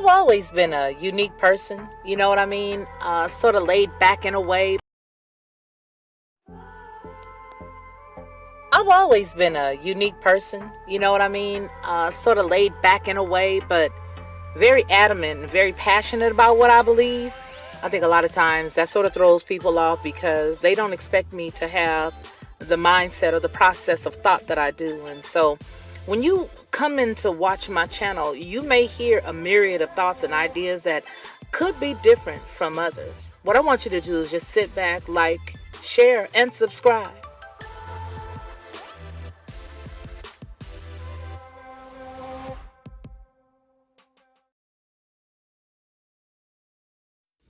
I've always been a unique person, you know what I mean? Sort of laid back in a way. I've always been a unique person, you know what I mean? Sort of laid back in a way, but very adamant and very passionate about what I believe. I think a lot of times that sort of throws people off because they don't expect me to have the mindset or the process of thought that I do. And so when you come in to watch my channel, you may hear a myriad of thoughts and ideas that could be different from others. What I want you to do is just sit back, like, share, and subscribe.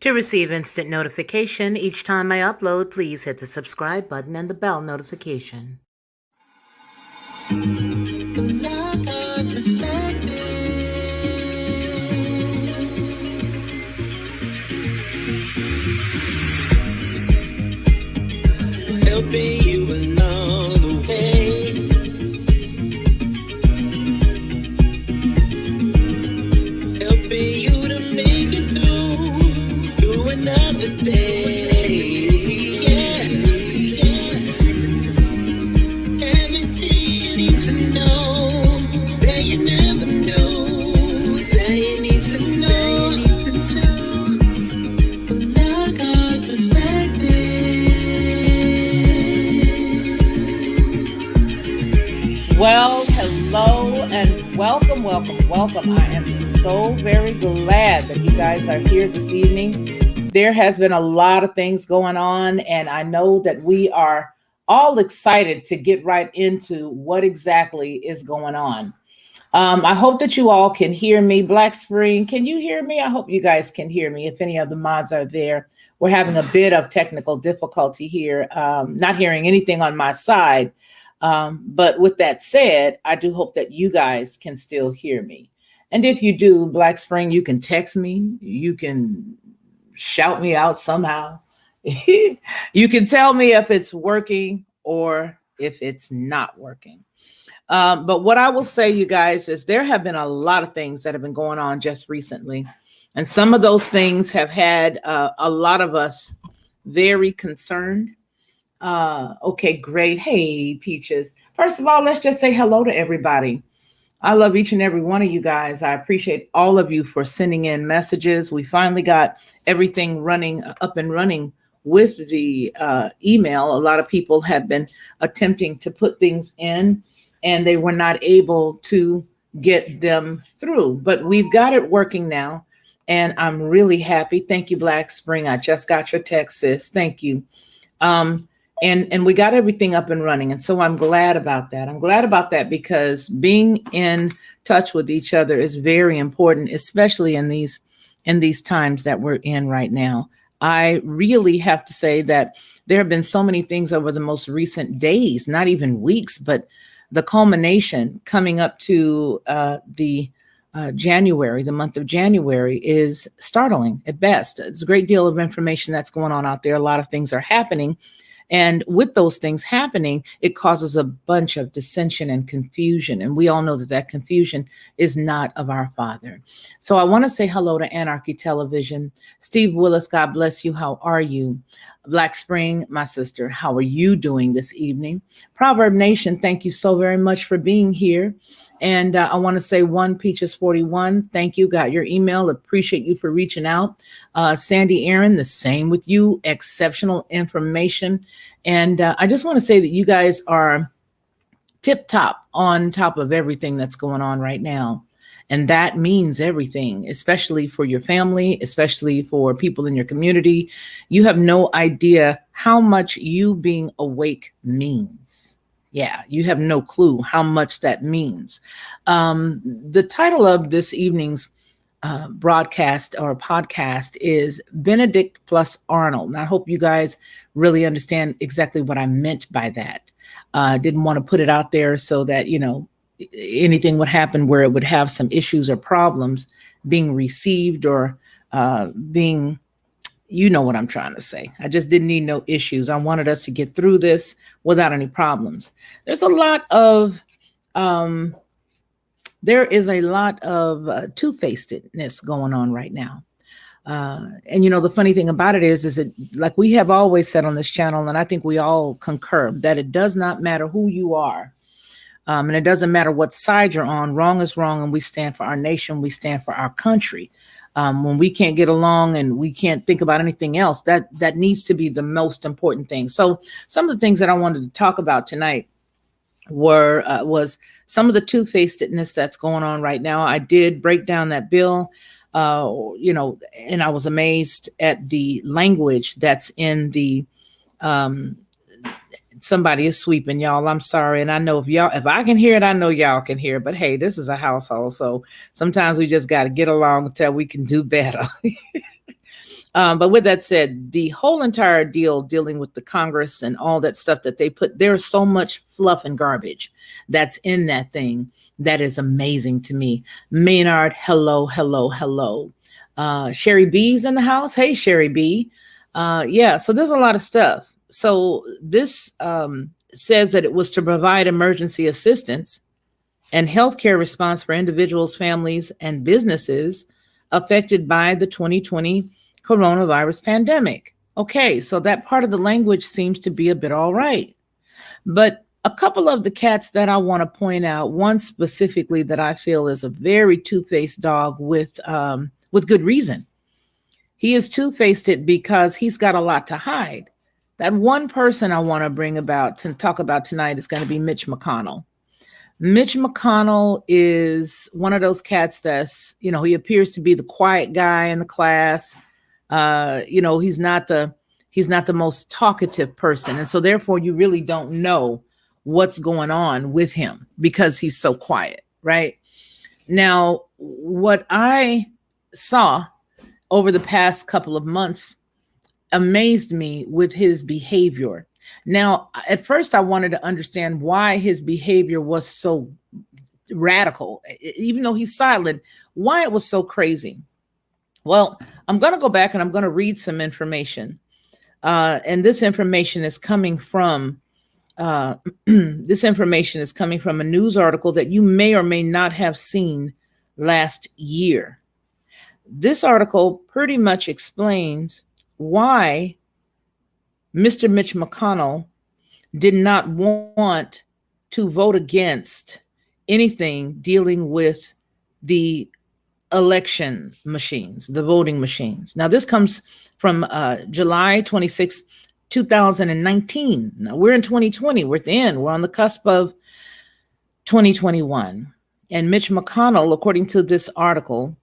To receive instant notification each time I upload, please hit the subscribe button and the bell notification. Helping you along the way, helping you to make it through another day. Yeah, everything you need to know that you never knew, that you need to know. Lockhart perspective. Well, hello and welcome. I am so very glad that you guys are here this evening. There has been a lot of things going on, and I know that we are all excited to get right into what exactly is going on. I hope that you all can hear me. Black Spring, can you hear me? I hope you guys can hear me. If any of the mods are there, we're having a bit of technical difficulty here, not hearing anything on my side. But with that said, I do hope that you guys can still hear me. And if you do, Black Spring, you can text me. You can shout me out somehow. You can tell me if it's working or if it's not working. But what I will say, you guys, is there have been a lot of things that have been going on just recently. And some of those things have had a lot of us very concerned. Okay, great. Hey, Peaches. First of all, let's just say hello to everybody. I love each and every one of you guys. I appreciate all of you for sending in messages. We finally got everything running up and running with the email. A lot of people have been attempting to put things in and they were not able to get them through, but we've got it working now. And I'm really happy. Thank you, Black Spring. I just got your text, sis. Thank you. And we got everything up and running. And so I'm glad about that. I'm glad about that because being in touch with each other is very important, especially in these times that we're in right now. I really have to say that there have been so many things over the most recent days, not even weeks, but the culmination coming up to January, the month of January, is startling at best. It's a great deal of information that's going on out there. A lot of things are happening. And with those things happening, it causes a bunch of dissension and confusion. And we all know that that confusion is not of our Father. So I want to say hello to Anarchy Television. Steve Willis, God bless you. How are you? Black Spring, my sister, how are you doing this evening? Proverb Nation, thank you so very much for being here. And I want to say One Peaches 41. Thank you. Got your email. Appreciate you for reaching out. Sandy Aaron, the same with you. Exceptional information. And I just want to say that you guys are tip top on top of everything that's going on right now. And that means everything, especially for your family, especially for people in your community. You have no idea how much you being awake means. Yeah, you have no clue how much that means. The title of this evening's broadcast or podcast is Benedict plus Arnold. And I hope you guys really understand exactly what I meant by that. Didn't want to put it out there so that, anything would happen where it would have some issues or problems being received or being, you know what I'm trying to say. I just didn't need no issues. I wanted us to get through this without any problems. There's a lot of there is a lot of two-facedness going on right now. And the funny thing about it is it like we have always said on this channel, and I think we all concur that it does not matter who you are, and it doesn't matter what side you're on. Wrong is wrong, and we stand for our nation. We stand for our country. When we can't get along and we can't think about anything else, that needs to be the most important thing. So, some of the things that I wanted to talk about tonight was some of the two-facedness that's going on right now. I did break down that bill, and I was amazed at the language that's in the um, somebody is sweeping, y'all. I'm sorry. And I know if I can hear it, I know y'all can hear it. But hey, this is a household. So sometimes we just got to get along until we can do better. But with that said, the whole entire deal dealing with the Congress and all that stuff that they put, there's so much fluff and garbage that's in that thing that is amazing to me. Maynard, hello, hello, hello. Sherry B's in the house. Hey, Sherry B. Yeah, so there's a lot of stuff. So this says that it was to provide emergency assistance and healthcare response for individuals, families, and businesses affected by the 2020 coronavirus pandemic. Okay, so that part of the language seems to be a bit all right. But a couple of the cats that I want to point out, one specifically that I feel is a very two-faced dog with good reason. He is two-faced it because he's got a lot to hide. That one person I want to bring about to talk about tonight is going to be Mitch McConnell. Mitch McConnell is one of those cats that's, he appears to be the quiet guy in the class. He's not the most talkative person. And so therefore you really don't know what's going on with him because he's so quiet, right? Now, what I saw over the past couple of months amazed me with his behavior. Now, at first I wanted to understand why his behavior was so radical, even though he's silent, why it was so crazy. Well, I'm going to go back and I'm going to read some information. And this information is coming from a news article that you may or may not have seen last year. This article pretty much explains why Mr. Mitch McConnell did not want to vote against anything dealing with the election machines, the voting machines. Now, this comes from July 26, 2019. Now, we're in 2020. We're at the end. We're on the cusp of 2021. And Mitch McConnell, according to this article,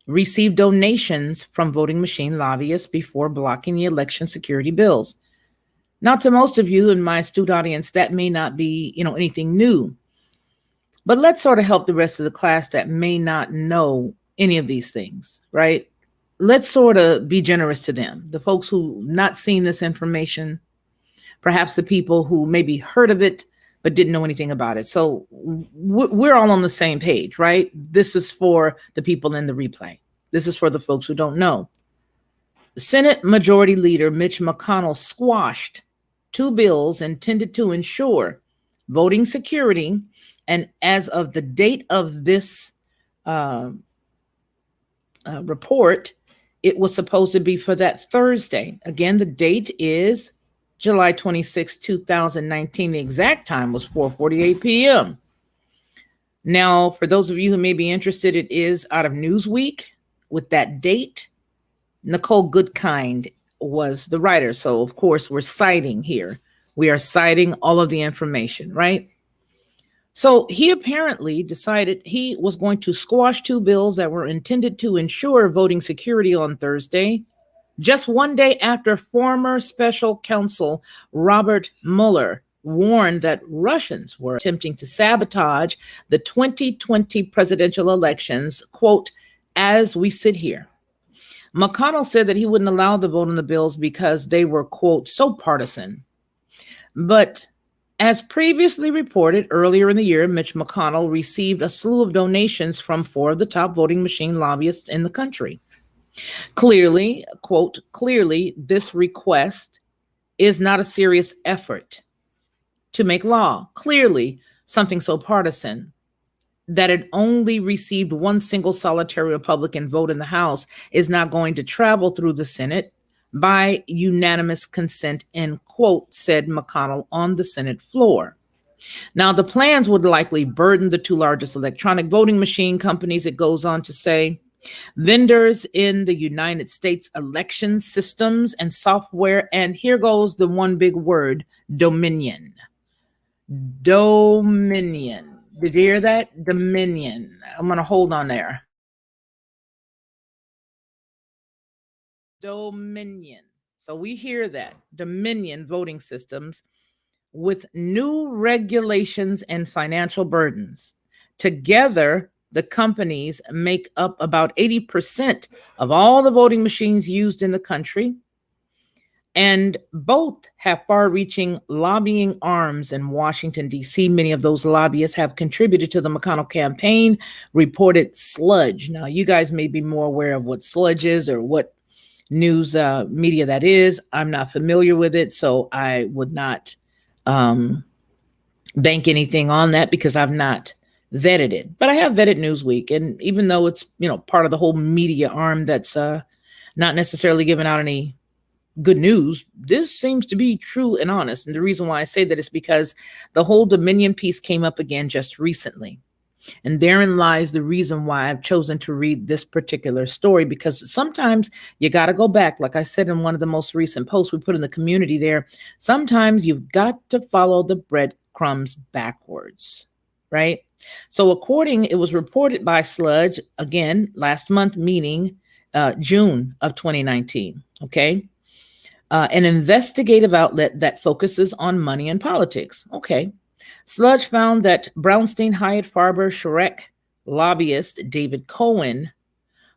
received donations from voting machine lobbyists before blocking the election security bills. Now, to most of you in my astute audience, that may not be, anything new. But let's sort of help the rest of the class that may not know any of these things, right? Let's sort of be generous to them, the folks who not seen this information, perhaps the people who maybe heard of it but didn't know anything about it. So we're all on the same page, right? This is for the people in the replay. This is for the folks who don't know. Senate Majority Leader Mitch McConnell squashed two bills intended to ensure voting security. And as of the date of this report, it was supposed to be for that Thursday. Again, the date is July 26, 2019. The exact time was 4:48 p.m. Now, for those of you who may be interested, it is out of Newsweek with that date. Nicole Goodkind was the writer. So, of course, we're citing here. We are citing all of the information, right? So he apparently decided he was going to squash two bills that were intended to ensure voting security on Thursday, just one day after former special counsel Robert Mueller warned that Russians were attempting to sabotage the 2020 presidential elections, quote, as we sit here. McConnell said that he wouldn't allow the vote on the bills because they were, quote, so partisan. But as previously reported earlier in the year, Mitch McConnell received a slew of donations from four of the top voting machine lobbyists in the country. Clearly, quote, clearly, this request is not a serious effort to make law. Clearly, something so partisan. that it only received one single solitary Republican vote in the House is now going to travel through the Senate by unanimous consent, end quote, said McConnell on the Senate floor. Now, the plans would likely burden the two largest electronic voting machine companies, it goes on to say. Vendors in the United States election systems and software, and here goes the one big word, Dominion. Dominion. Did you hear that? Dominion. I'm going to hold on there. Dominion. So we hear that. Dominion voting systems with new regulations and financial burdens. Together, the companies make up about 80% of all the voting machines used in the country. And both have far reaching lobbying arms in Washington, D.C. Many of those lobbyists have contributed to the McConnell campaign, reported sludge. Now, you guys may be more aware of what sludge is or what news media that is. I'm not familiar with it, so I would not bank anything on that because I've not vetted it. But I have vetted Newsweek, and even though it's part of the whole media arm that's not necessarily giving out any good news, this seems to be true and honest. And the reason why I say that is because the whole Dominion piece came up again just recently. And therein lies the reason why I've chosen to read this particular story, because sometimes you got to go back. Like I said in one of the most recent posts we put in the community there, sometimes you've got to follow the breadcrumbs backwards, right? So it was reported by Sludge, again, last month, meaning June of 2019, okay? An investigative outlet that focuses on money and politics. Okay. Sludge found that Brownstein Hyatt Farber Schreck lobbyist David Cohen,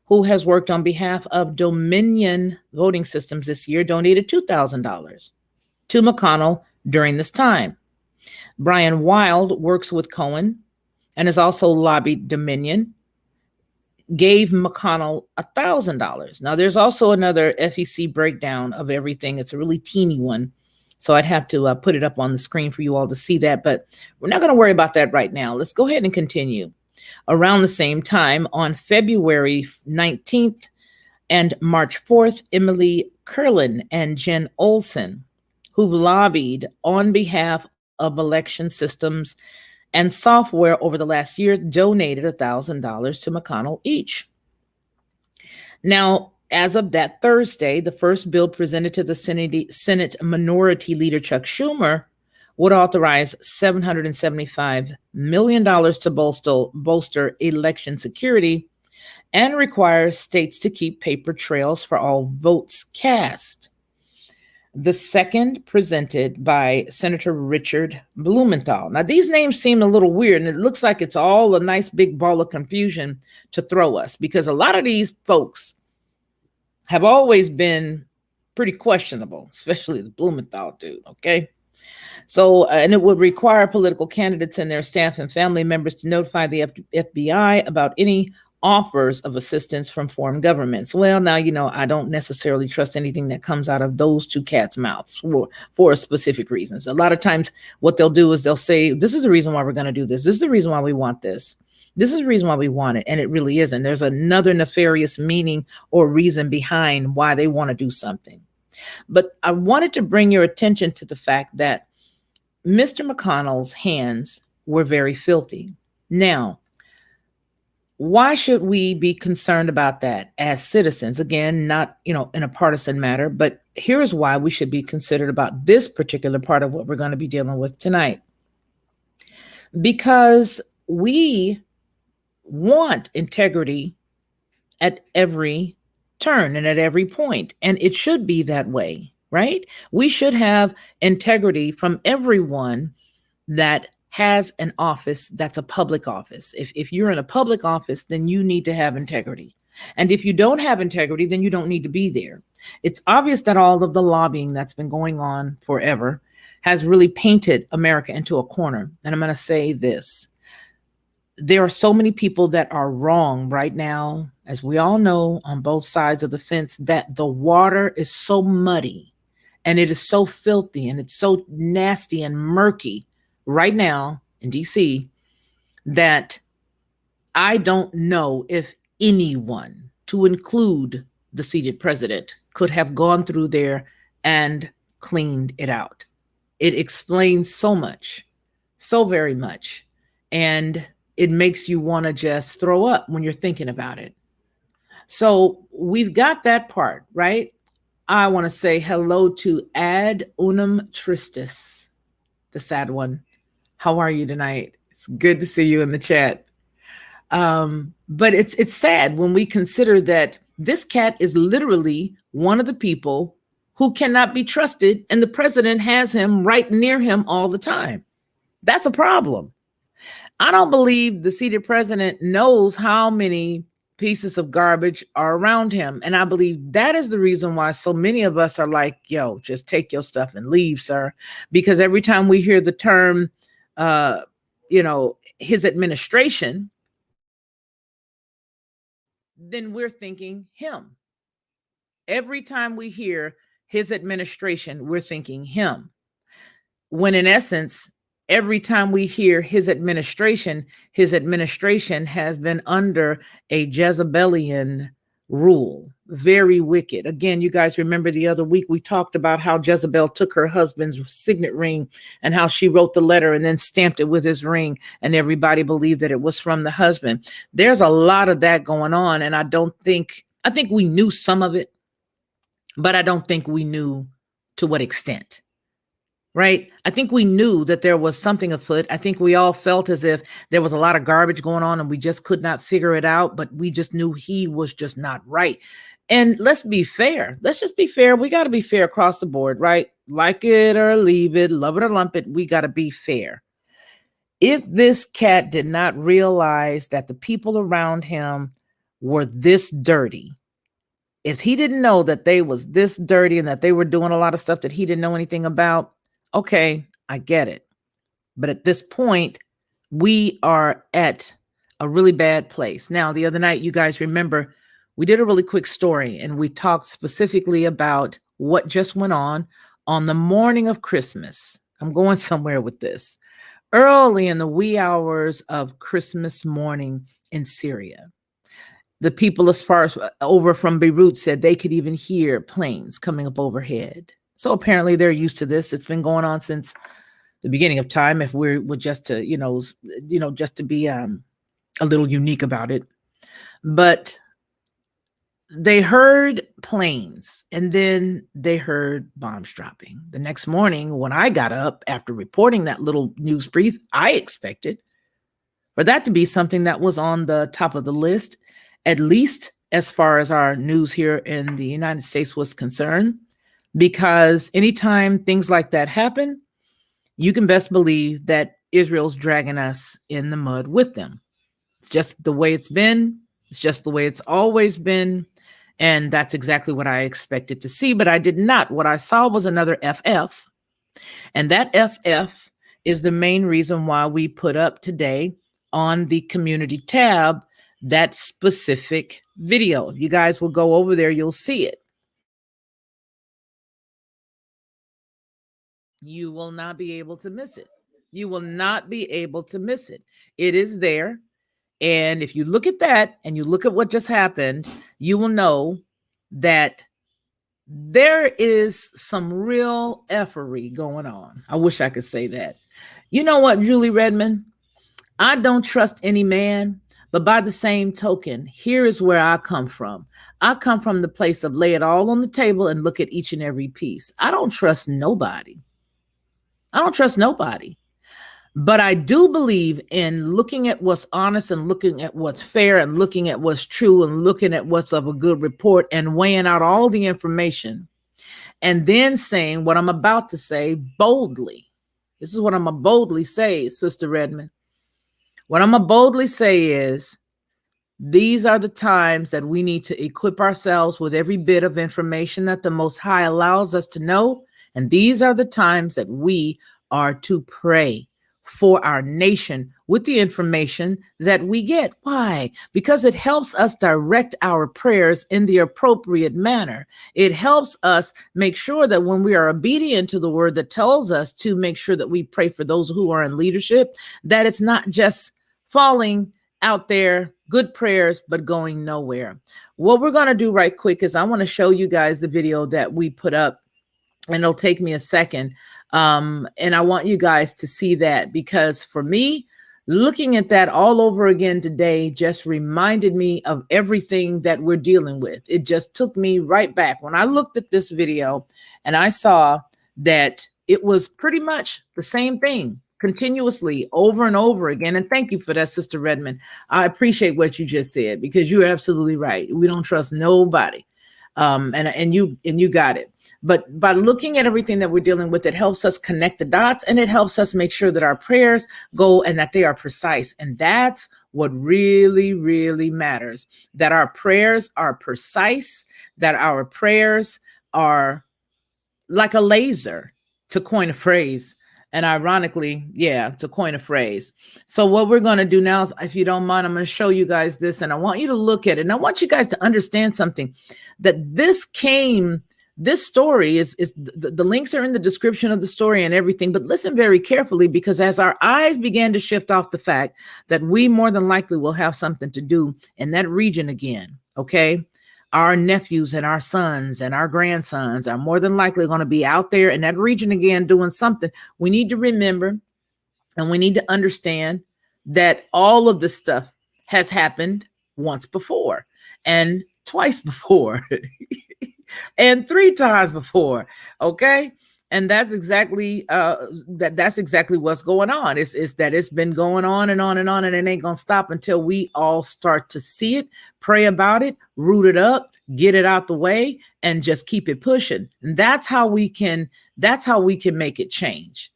who has worked on behalf of Dominion voting systems this year, donated $2,000 to McConnell during this time. Brian Wild works with Cohen and has also lobbied Dominion, gave McConnell $1,000. Now, there's also another FEC breakdown of everything. It's a really teeny one, so I'd have to put it up on the screen for you all to see that, but we're not going to worry about that right now. Let's go ahead and continue. Around the same time, on February 19th and March 4th, Emily Kerlin and Jen Olson, who lobbied on behalf of election systems and software over the last year, donated $1,000 to McConnell each. Now, as of that Thursday, the first bill presented to the Senate Minority Leader Chuck Schumer would authorize $775 million to bolster election security and require states to keep paper trails for all votes cast. The second, presented by Senator Richard Blumenthal. Now, these names seem a little weird, and it looks like it's all a nice big ball of confusion to throw us, because a lot of these folks have always been pretty questionable, especially the Blumenthal dude, okay? So, and it would require political candidates and their staff and family members to notify the FBI about any offers of assistance from foreign governments. Well, now, I don't necessarily trust anything that comes out of those two cats' mouths for specific reasons. A lot of times what they'll do is they'll say, this is the reason why we're going to do this. This is the reason why we want this. This is the reason why we want it. And it really isn't. There's another nefarious meaning or reason behind why they want to do something. But I wanted to bring your attention to the fact that Mr. McConnell's hands were very filthy. Now, why should we be concerned about that as citizens? Again, not, in a partisan matter, but here's why we should be considered about this particular part of what we're going to be dealing with tonight. Because we want integrity at every turn and at every point, and it should be that way, right? We should have integrity from everyone that has an office that's a public office. If you're in a public office, then you need to have integrity. And if you don't have integrity, then you don't need to be there. It's obvious that all of the lobbying that's been going on forever has really painted America into a corner. And I'm going to say this. There are so many people that are wrong right now, as we all know, on both sides of the fence, that the water is so muddy and it is so filthy and it's so nasty and murky right now in DC that I don't know if anyone, to include the seated president, could have gone through there and cleaned it out. It explains so much, so very much. And it makes you want to just throw up when you're thinking about it. So we've got that part, right? I want to say hello to Ad Unum Tristis, the sad one. How are you tonight? It's good to see you in the chat. But it's sad when we consider that this cat is literally one of the people who cannot be trusted, and the president has him right near him all the time. That's a problem. I don't believe the seated president knows how many pieces of garbage are around him. And I believe that is the reason why so many of us are like, yo, just take your stuff and leave, sir. Because every time we hear the term, his administration, then we're thinking him. Every time we hear his administration, we're thinking him. When in essence, every time we hear his administration has been under a Jezebelian rule. Very wicked. Again, you guys remember the other week we talked about how Jezebel took her husband's signet ring and how she wrote the letter and then stamped it with his ring, and everybody believed that it was from the husband. There's a lot of that going on, and I think we knew some of it, but I don't think we knew to what extent. Right? I think we knew that there was something afoot. I think we all felt as if there was a lot of garbage going on and we just could not figure it out, but we just knew he was just not right. And let's be fair. Let's just be fair. We got to be fair across the board, right? Like it or leave it, love it or lump it. We got to be fair. If this cat did not realize that the people around him were this dirty, if he didn't know that they was this dirty and that they were doing a lot of stuff that he didn't know anything about, okay, I get it. But at this point, we are at a really bad place. Now, the other night, you guys remember, we did a really quick story and we talked specifically about what just went on the morning of Christmas. I'm going somewhere with this. Early in the wee hours of Christmas morning in Syria. The people as far as over from Beirut said they could even hear planes coming up overhead. So apparently they're used to this. It's been going on since the beginning of time. If we're just to, just to be a little unique about it. But they heard planes and then they heard bombs dropping. The next morning when I got up after reporting that little news brief, I expected for that to be something that was on the top of the list, at least as far as our news here in the United States was concerned. Because anytime things like that happen, you can best believe that Israel's dragging us in the mud with them. It's just the way it's been. It's just the way it's always been. And that's exactly what I expected to see, but I did not. What I saw was another FF. And that FF is the main reason why we put up today on the community tab that specific video. You guys will go over there. You'll see it. You will not be able to miss it. You will not be able to miss it. It is there. And if you look at that and you look at what just happened, you will know that there is some real effery going on. I wish I could say that. You know what, Julie Redmond? I don't trust any man, but by the same token, here is where I come from. I come from the place of lay it all on the table and look at each and every piece. I don't trust nobody. I don't trust nobody. But I do believe in looking at what's honest and looking at what's fair and looking at what's true and looking at what's of a good report and weighing out all the information and then saying what I'm about to say boldly. This is what I'm going to boldly say, Sister Redmond. What I'm going to boldly say is these are the times that we need to equip ourselves with every bit of information that the Most High allows us to know. And these are the times that we are to pray for our nation with the information that we get. Why? Because it helps us direct our prayers in the appropriate manner. It helps us make sure that when we are obedient to the word that tells us to make sure that we pray for those who are in leadership, that it's not just falling out there, good prayers, but going nowhere. What we're going to do right quick is I want to show you guys the video that we put up, and it'll take me a second. And I want you guys to see that, because for me, looking at that all over again today just reminded me of everything that we're dealing with. It just took me right back when I looked at this video and I saw that it was pretty much the same thing continuously over and over again. And thank you for that, Sister Redmond. I appreciate what you just said, because you're absolutely right. We don't trust nobody. And you got it. But by looking at everything that we're dealing with, it helps us connect the dots, and it helps us make sure that our prayers go and that they are precise. And that's what really, really matters, that our prayers are precise, that our prayers are like a laser, to coin a phrase. And ironically, yeah, to coin a phrase. So what we're going to do now is, if you don't mind, I'm going to show you guys this, and I want you to look at it. And I want you guys to understand something, that this story is the links are in the description of the story and everything, but listen very carefully, because as our eyes began to shift off the fact that we more than likely will have something to do in that region again, okay? Our nephews and our sons and our grandsons are more than likely going to be out there in that region again doing something. We need to remember, and we need to understand, that all of this stuff has happened once before, and twice before, and 3 times before. Okay. And that's exactly that's exactly what's going on. Is that it's been going on and on and on, and it ain't gonna stop until we all start to see it, pray about it, root it up, get it out the way, and just keep it pushing. And that's how we can make it change.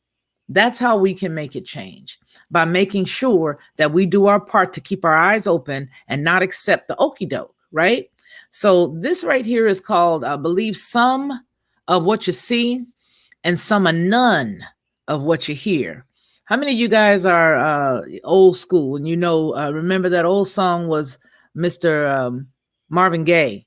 That's how we can make it change, by making sure that we do our part to keep our eyes open and not accept the okie doke, right? So this right here is called, I believe, Some of What You See and Some of None of What You Hear. How many of you guys are old school? And remember that old song was Mr. Marvin Gaye.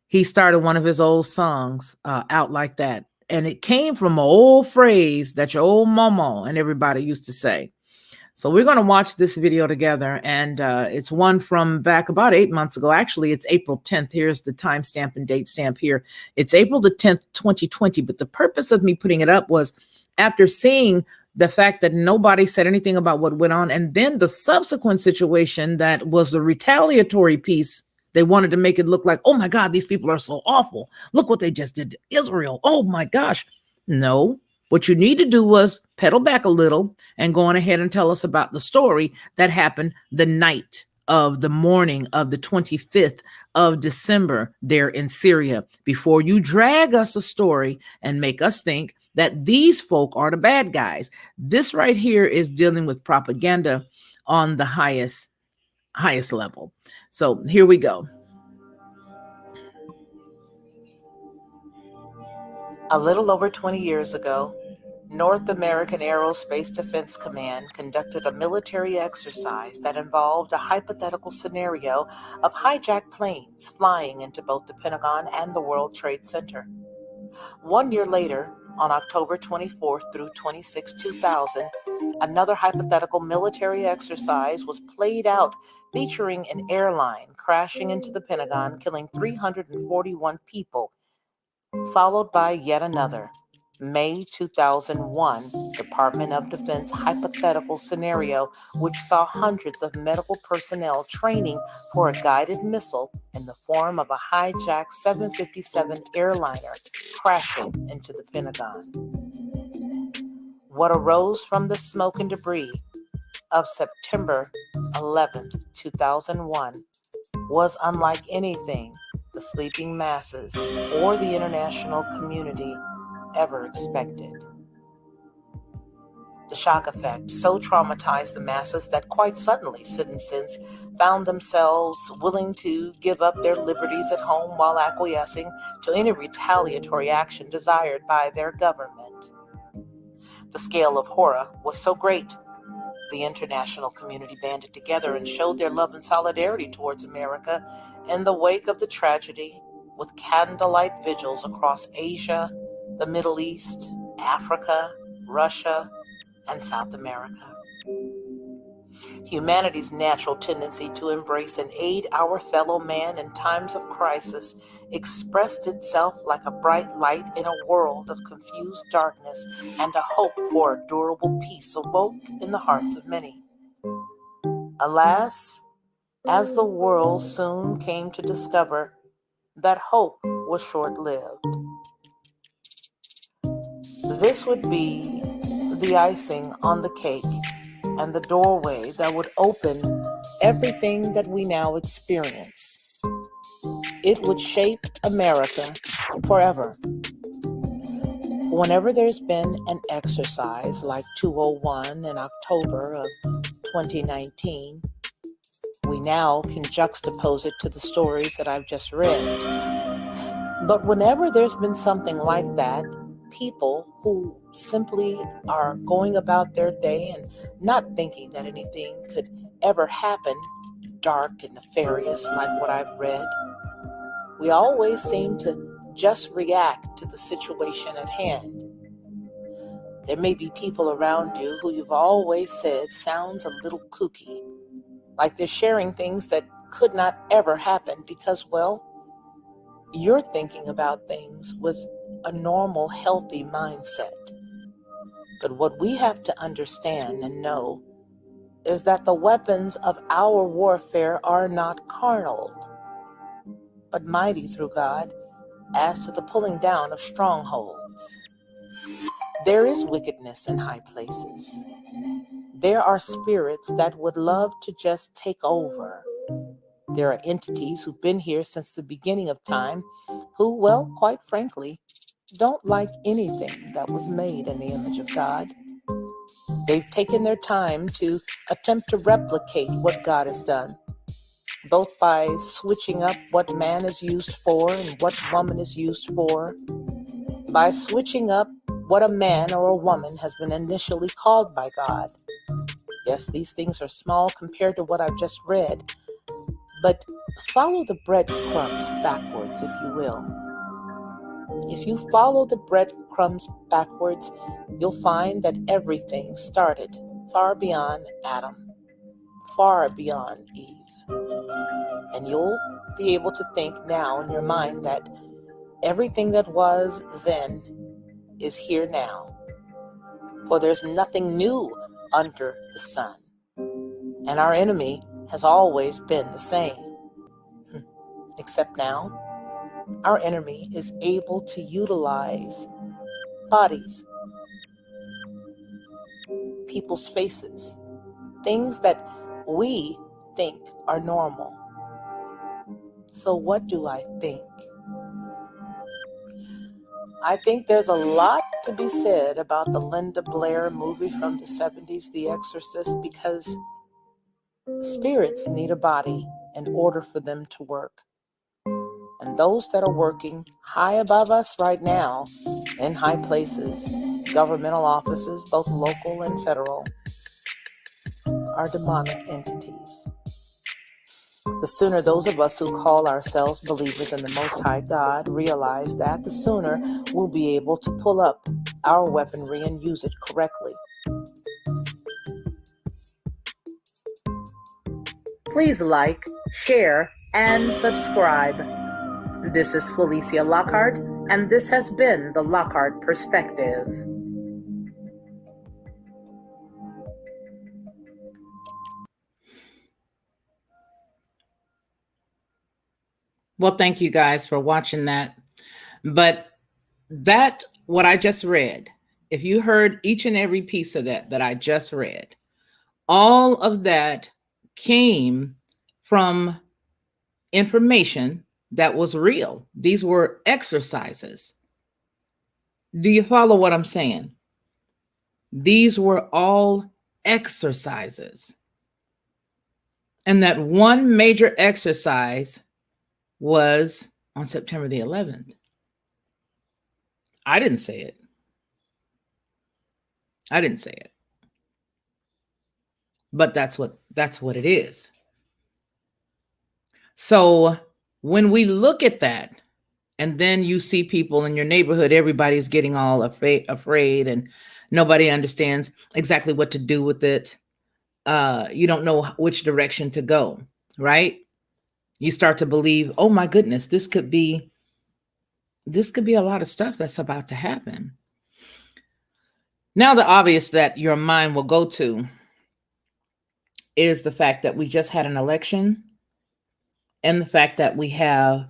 He started one of his old songs out like that. And it came from an old phrase that your old mama and everybody used to say. So we're going to watch this video together, and it's one from back about 8 months ago. Actually, it's April 10th. Here's the timestamp and date stamp here. It's April the 10th, 2020. But the purpose of me putting it up was after seeing the fact that nobody said anything about what went on, and then the subsequent situation that was the retaliatory piece. They wanted to make it look like, oh my God, these people are so awful. Look what they just did to Israel. Oh my gosh. No. What you need to do was pedal back a little and go on ahead and tell us about the story that happened the night of the morning of the 25th of December there in Syria, before you drag us a story and make us think that these folk are the bad guys. This right here is dealing with propaganda on the highest level. So here we go. A little over 20 years ago, North American Aerospace Defense Command conducted a military exercise that involved a hypothetical scenario of hijacked planes flying into both the Pentagon and the World Trade Center. 1 year later, on October 24th through 26, 2000, another hypothetical military exercise was played out, featuring an airline crashing into the Pentagon, killing 341 people, followed by yet another May 2001 Department of Defense hypothetical scenario, which saw hundreds of medical personnel training for a guided missile in the form of a hijacked 757 airliner crashing into the Pentagon. What arose from the smoke and debris of September 11th, 2001 was unlike anything the sleeping masses or the international community ever expected. The shock effect so traumatized the masses that quite suddenly citizens found themselves willing to give up their liberties at home while acquiescing to any retaliatory action desired by their government. The scale of horror was so great, the international community banded together and showed their love and solidarity towards America in the wake of the tragedy, with candlelight vigils across Asia, the Middle East, Africa, Russia, and South America. Humanity's natural tendency to embrace and aid our fellow man in times of crisis expressed itself like a bright light in a world of confused darkness, and a hope for a durable peace awoke in the hearts of many. Alas, as the world soon came to discover, that hope was short-lived. This would be the icing on the cake and the doorway that would open everything that we now experience. It would shape America forever. Whenever there's been an exercise like 201 in October of 2019, we now can juxtapose it to the stories that I've just read. But whenever there's been something like that, people who simply are going about their day and not thinking that anything could ever happen, dark and nefarious like what I've read, we always seem to just react to the situation at hand. There may be people around you who you've always said sounds a little kooky, like they're sharing things that could not ever happen because, well, you're thinking about things with a normal, healthy mindset. But what we have to understand and know is that the weapons of our warfare are not carnal, but mighty through God, as to the pulling down of strongholds. There is wickedness in high places. There are spirits that would love to just take over. There are entities who've been here since the beginning of time who, well, quite frankly, don't like anything that was made in the image of God. They've taken their time to attempt to replicate what God has done, both by switching up what man is used for and what woman is used for, by switching up what a man or a woman has been initially called by God. Yes, these things are small compared to what I've just read, but follow the breadcrumbs backwards, if you will. If you follow the breadcrumbs backwards, you'll find that everything started far beyond Adam, far beyond Eve. And you'll be able to think now in your mind that everything that was then is here now. For there's nothing new under the sun. And our enemy has always been the same. Except now, our enemy is able to utilize bodies, people's faces, things that we think are normal. So what do I think? I think there's a lot to be said about the Linda Blair movie from the 70s, The Exorcist, because spirits need a body in order for them to work. And those that are working high above us right now, in high places, governmental offices, both local and federal, are demonic entities. The sooner those of us who call ourselves believers in the Most High God realize that, the sooner we'll be able to pull up our weaponry and use it correctly. Please like, share, and subscribe. This is Felicia Lockhart, and this has been the Lockhart Perspective. Well, thank you guys for watching that. But that, what I just read, if you heard each and every piece of that I just read, all of that came from information that was real. These were exercises. Do you follow what I'm saying? These were all exercises. And that one major exercise was on September the 11th. I didn't say it. I didn't say it. But that's what it is. So when we look at that, and then you see people in your neighborhood, everybody's getting all afraid and nobody understands exactly what to do with it. you don't know which direction to go, right? You start to believe, oh my goodness, this could be a lot of stuff that's about to happen. Now, the obvious that your mind will go to is the fact that we just had an election and the fact that we have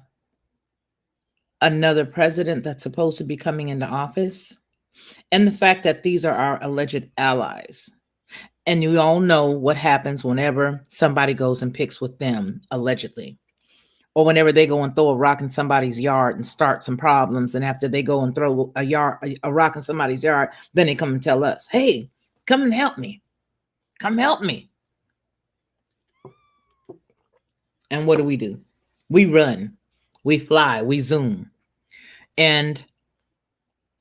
another president that's supposed to be coming into office, and the fact that these are our alleged allies. And you all know what happens whenever somebody goes and picks with them, allegedly, or whenever they go and throw a rock in somebody's yard and start some problems. And after they go and throw a rock in somebody's yard, then they come and tell us, hey, come and help me. Come help me. And what do? We run, we fly, we zoom. And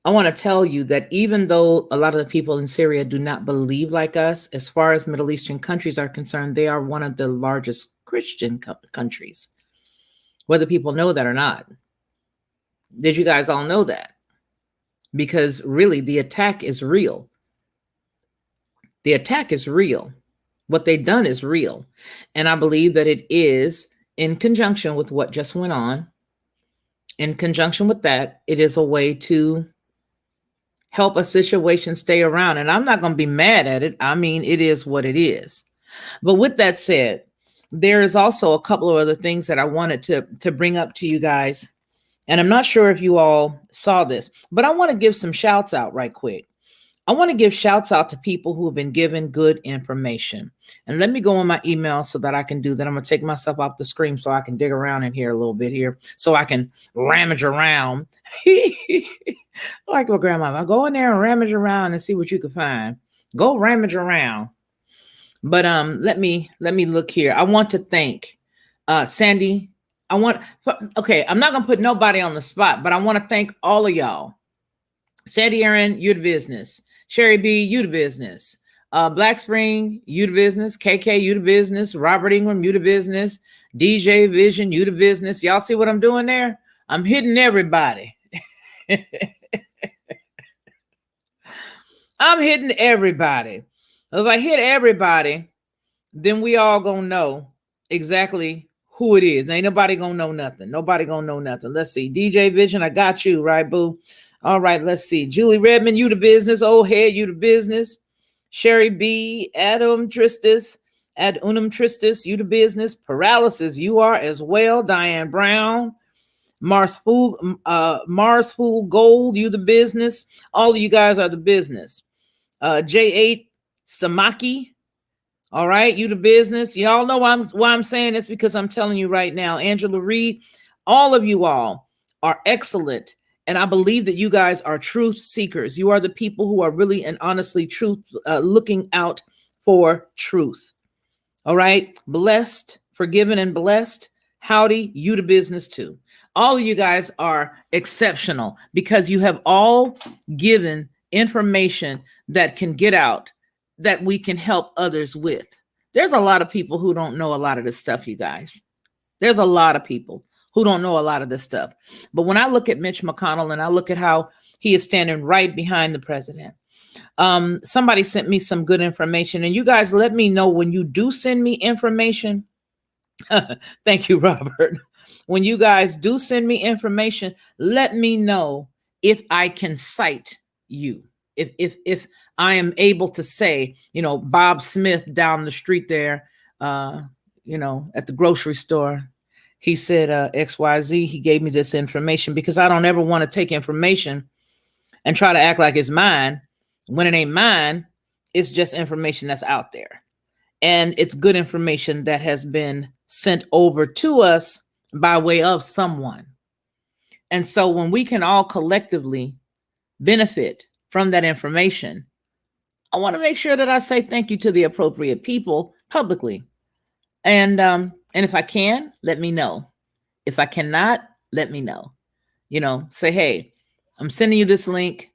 I want to tell you that even though a lot of the people in Syria do not believe like us, as far as Middle Eastern countries are concerned, they are one of the largest Christian countries, whether people know that or not. Did you guys all know that? Because really, the attack is real. The attack is real. What they've done is real. And I believe that it is in conjunction with what just went on. In conjunction with that, it is a way to help a situation stay around. And I'm not going to be mad at it. I mean, it is what it is. But with that said, there is also a couple of other things that I wanted to bring up to you guys. And I'm not sure if you all saw this, but I want to give some shouts out right quick. I want to give shouts out to people who have been given good information. And let me go on my email so that I can do that. I'm going to take myself off the screen so I can dig around in here a little bit here so I can rummage around. Like my grandma, go in there and rummage around and see what you can find. Go rummage around. But let me look here. I want to thank Sandy. I'm not going to put nobody on the spot, but I want to thank all of y'all. Sandy Aaron, you the business. Sherry B, you the business. Black Spring, you the business. KK, you the business. Robert Ingram, you the business. DJ Vision, you the business. Y'all see what I'm doing there? I'm hitting everybody. I'm hitting everybody. If I hit everybody, then we all gonna know exactly who it is. Ain't nobody gonna know nothing. Nobody gonna know nothing. Let's see. DJ Vision, I got you, right, boo? All right, let's see. Julie Redmond, you the business. Old head, you the business. Sherry B, Adam Tristis, Ad Unum Tristis, you the business. Paralysis, you are as well. Diane Brown, Mars Fool Gold, you the business. All of you guys are the business. J8 Samaki, all right, you the business. Y'all know why I'm saying this, because I'm telling you right now. Angela Reed, all of you all are excellent. And I believe that you guys are truth seekers. You are the people who are really and honestly looking out for truth. All right. Blessed, forgiven, and blessed. Howdy, you the business too. All of you guys are exceptional because you have all given information that can get out, that we can help others with. There's a lot of people who don't know a lot of this stuff, you guys. There's a lot of people who don't know a lot of this stuff. But when I look at Mitch McConnell and I look at how he is standing right behind the president, somebody sent me some good information. And you guys let me know when you do send me information. Thank you, Robert. When you guys do send me information, let me know if I can cite you. If I am able to say, Bob Smith down the street there, at the grocery store, he said XYZ, he gave me this information, because I don't ever want to take information and try to act like it's mine when it ain't mine. It's just information that's out there. And it's good information that has been sent over to us by way of someone. And so when we can all collectively benefit from that information, I want to make sure that I say thank you to the appropriate people publicly. And if I can, let me know. If I cannot, let me know. Say, hey, I'm sending you this link.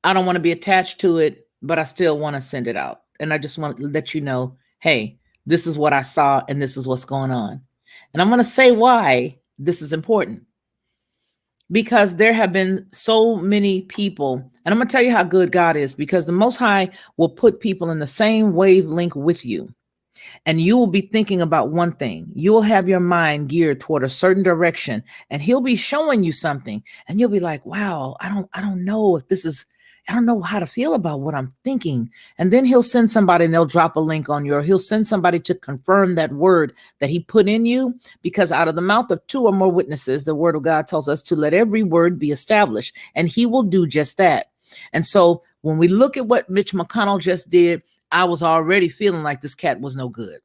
I don't want to be attached to it, but I still want to send it out. And I just want to let you know, hey, this is what I saw and this is what's going on. And I'm going to say why this is important. because there have been so many people, and I'm going to tell you how good God is, because the Most High will put people in the same wavelength with you. And you will be thinking about one thing. You will have your mind geared toward a certain direction, and he'll be showing you something, and you'll be like, wow, I don't know if this is, I don't know how to feel about what I'm thinking. And then he'll send somebody and they'll drop a link on you, or he'll send somebody to confirm that word that he put in you, because out of the mouth of two or more witnesses, the word of God tells us to let every word be established, and he will do just that. And so when we look at what Mitch McConnell just did, I was already feeling like this cat was no good.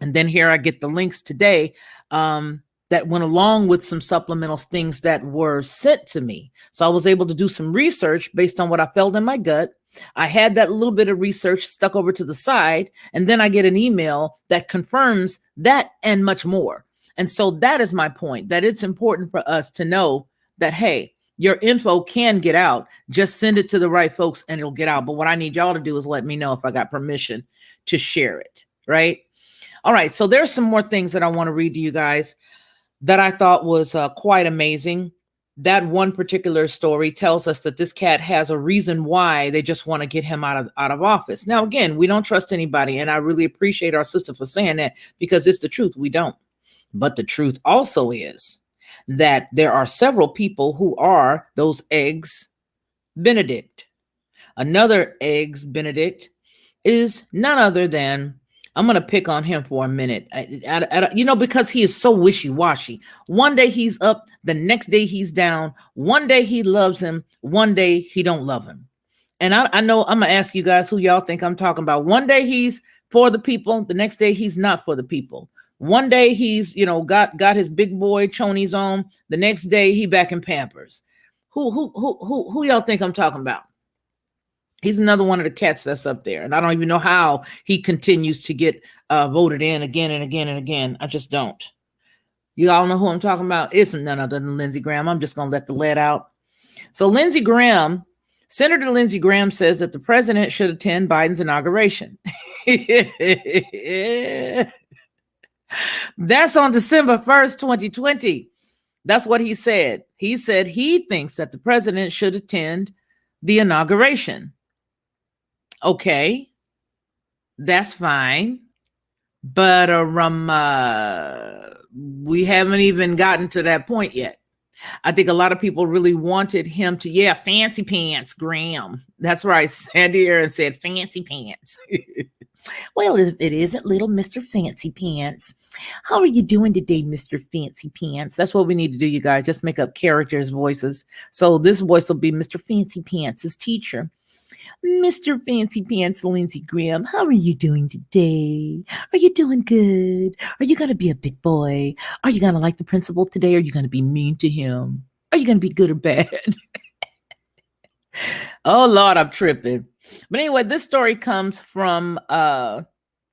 And then here I get the links today that went along with some supplemental things that were sent to me. So I was able to do some research based on what I felt in my gut. I had that little bit of research stuck over to the side, and then I get an email that confirms that and much more. And so that is my point, that it's important for us to know that, hey, your info can get out. Just send it to the right folks and it'll get out. But what I need y'all to do is let me know if I got permission to share it, right? All right, so there's some more things that I want to read to you guys that I thought was quite amazing. That one particular story tells us that this cat has a reason why they just want to get him out of office. Now, again, we don't trust anybody, and I really appreciate our sister for saying that, because it's the truth. We don't. But the truth also is that there are several people who are those eggs Benedict. Another eggs Benedict is none other than, I'm going to pick on him for a minute, because he is so wishy-washy. One day he's up, the next day he's down. One day he loves him, one day he don't love him. And I know I'm going to ask you guys who y'all think I'm talking about. One day he's for the people, the next day he's not for the people. One day he's, got his big boy chonies on, the next day he back in Pampers. Who y'all think I'm talking about? He's another one of the cats that's up there. And I don't even know how he continues to get voted in again and again and again. I just don't. You all know who I'm talking about? It's none other than Lindsey Graham. I'm just going to let the lead out. So Senator Lindsey Graham says that the president should attend Biden's inauguration. That's on December 1st, 2020. That's what he said. He said he thinks that the president should attend the inauguration. Okay, that's fine. But we haven't even gotten to that point yet. I think a lot of people really wanted him to, fancy pants, Graham. That's right. Sandy Aaron said fancy pants. Well, if it isn't little Mr. Fancy Pants. How are you doing today, Mr. Fancy Pants? That's what we need to do, you guys. Just make up characters' voices. So this voice will be Mr. Fancy Pants, his teacher. Mr. Fancy Pants, Lindsey Graham, how are you doing today? Are you doing good? Are you going to be a big boy? Are you going to like the principal today? Or are you going to be mean to him? Are you going to be good or bad? Oh, Lord, I'm tripping. But anyway, this story comes from, how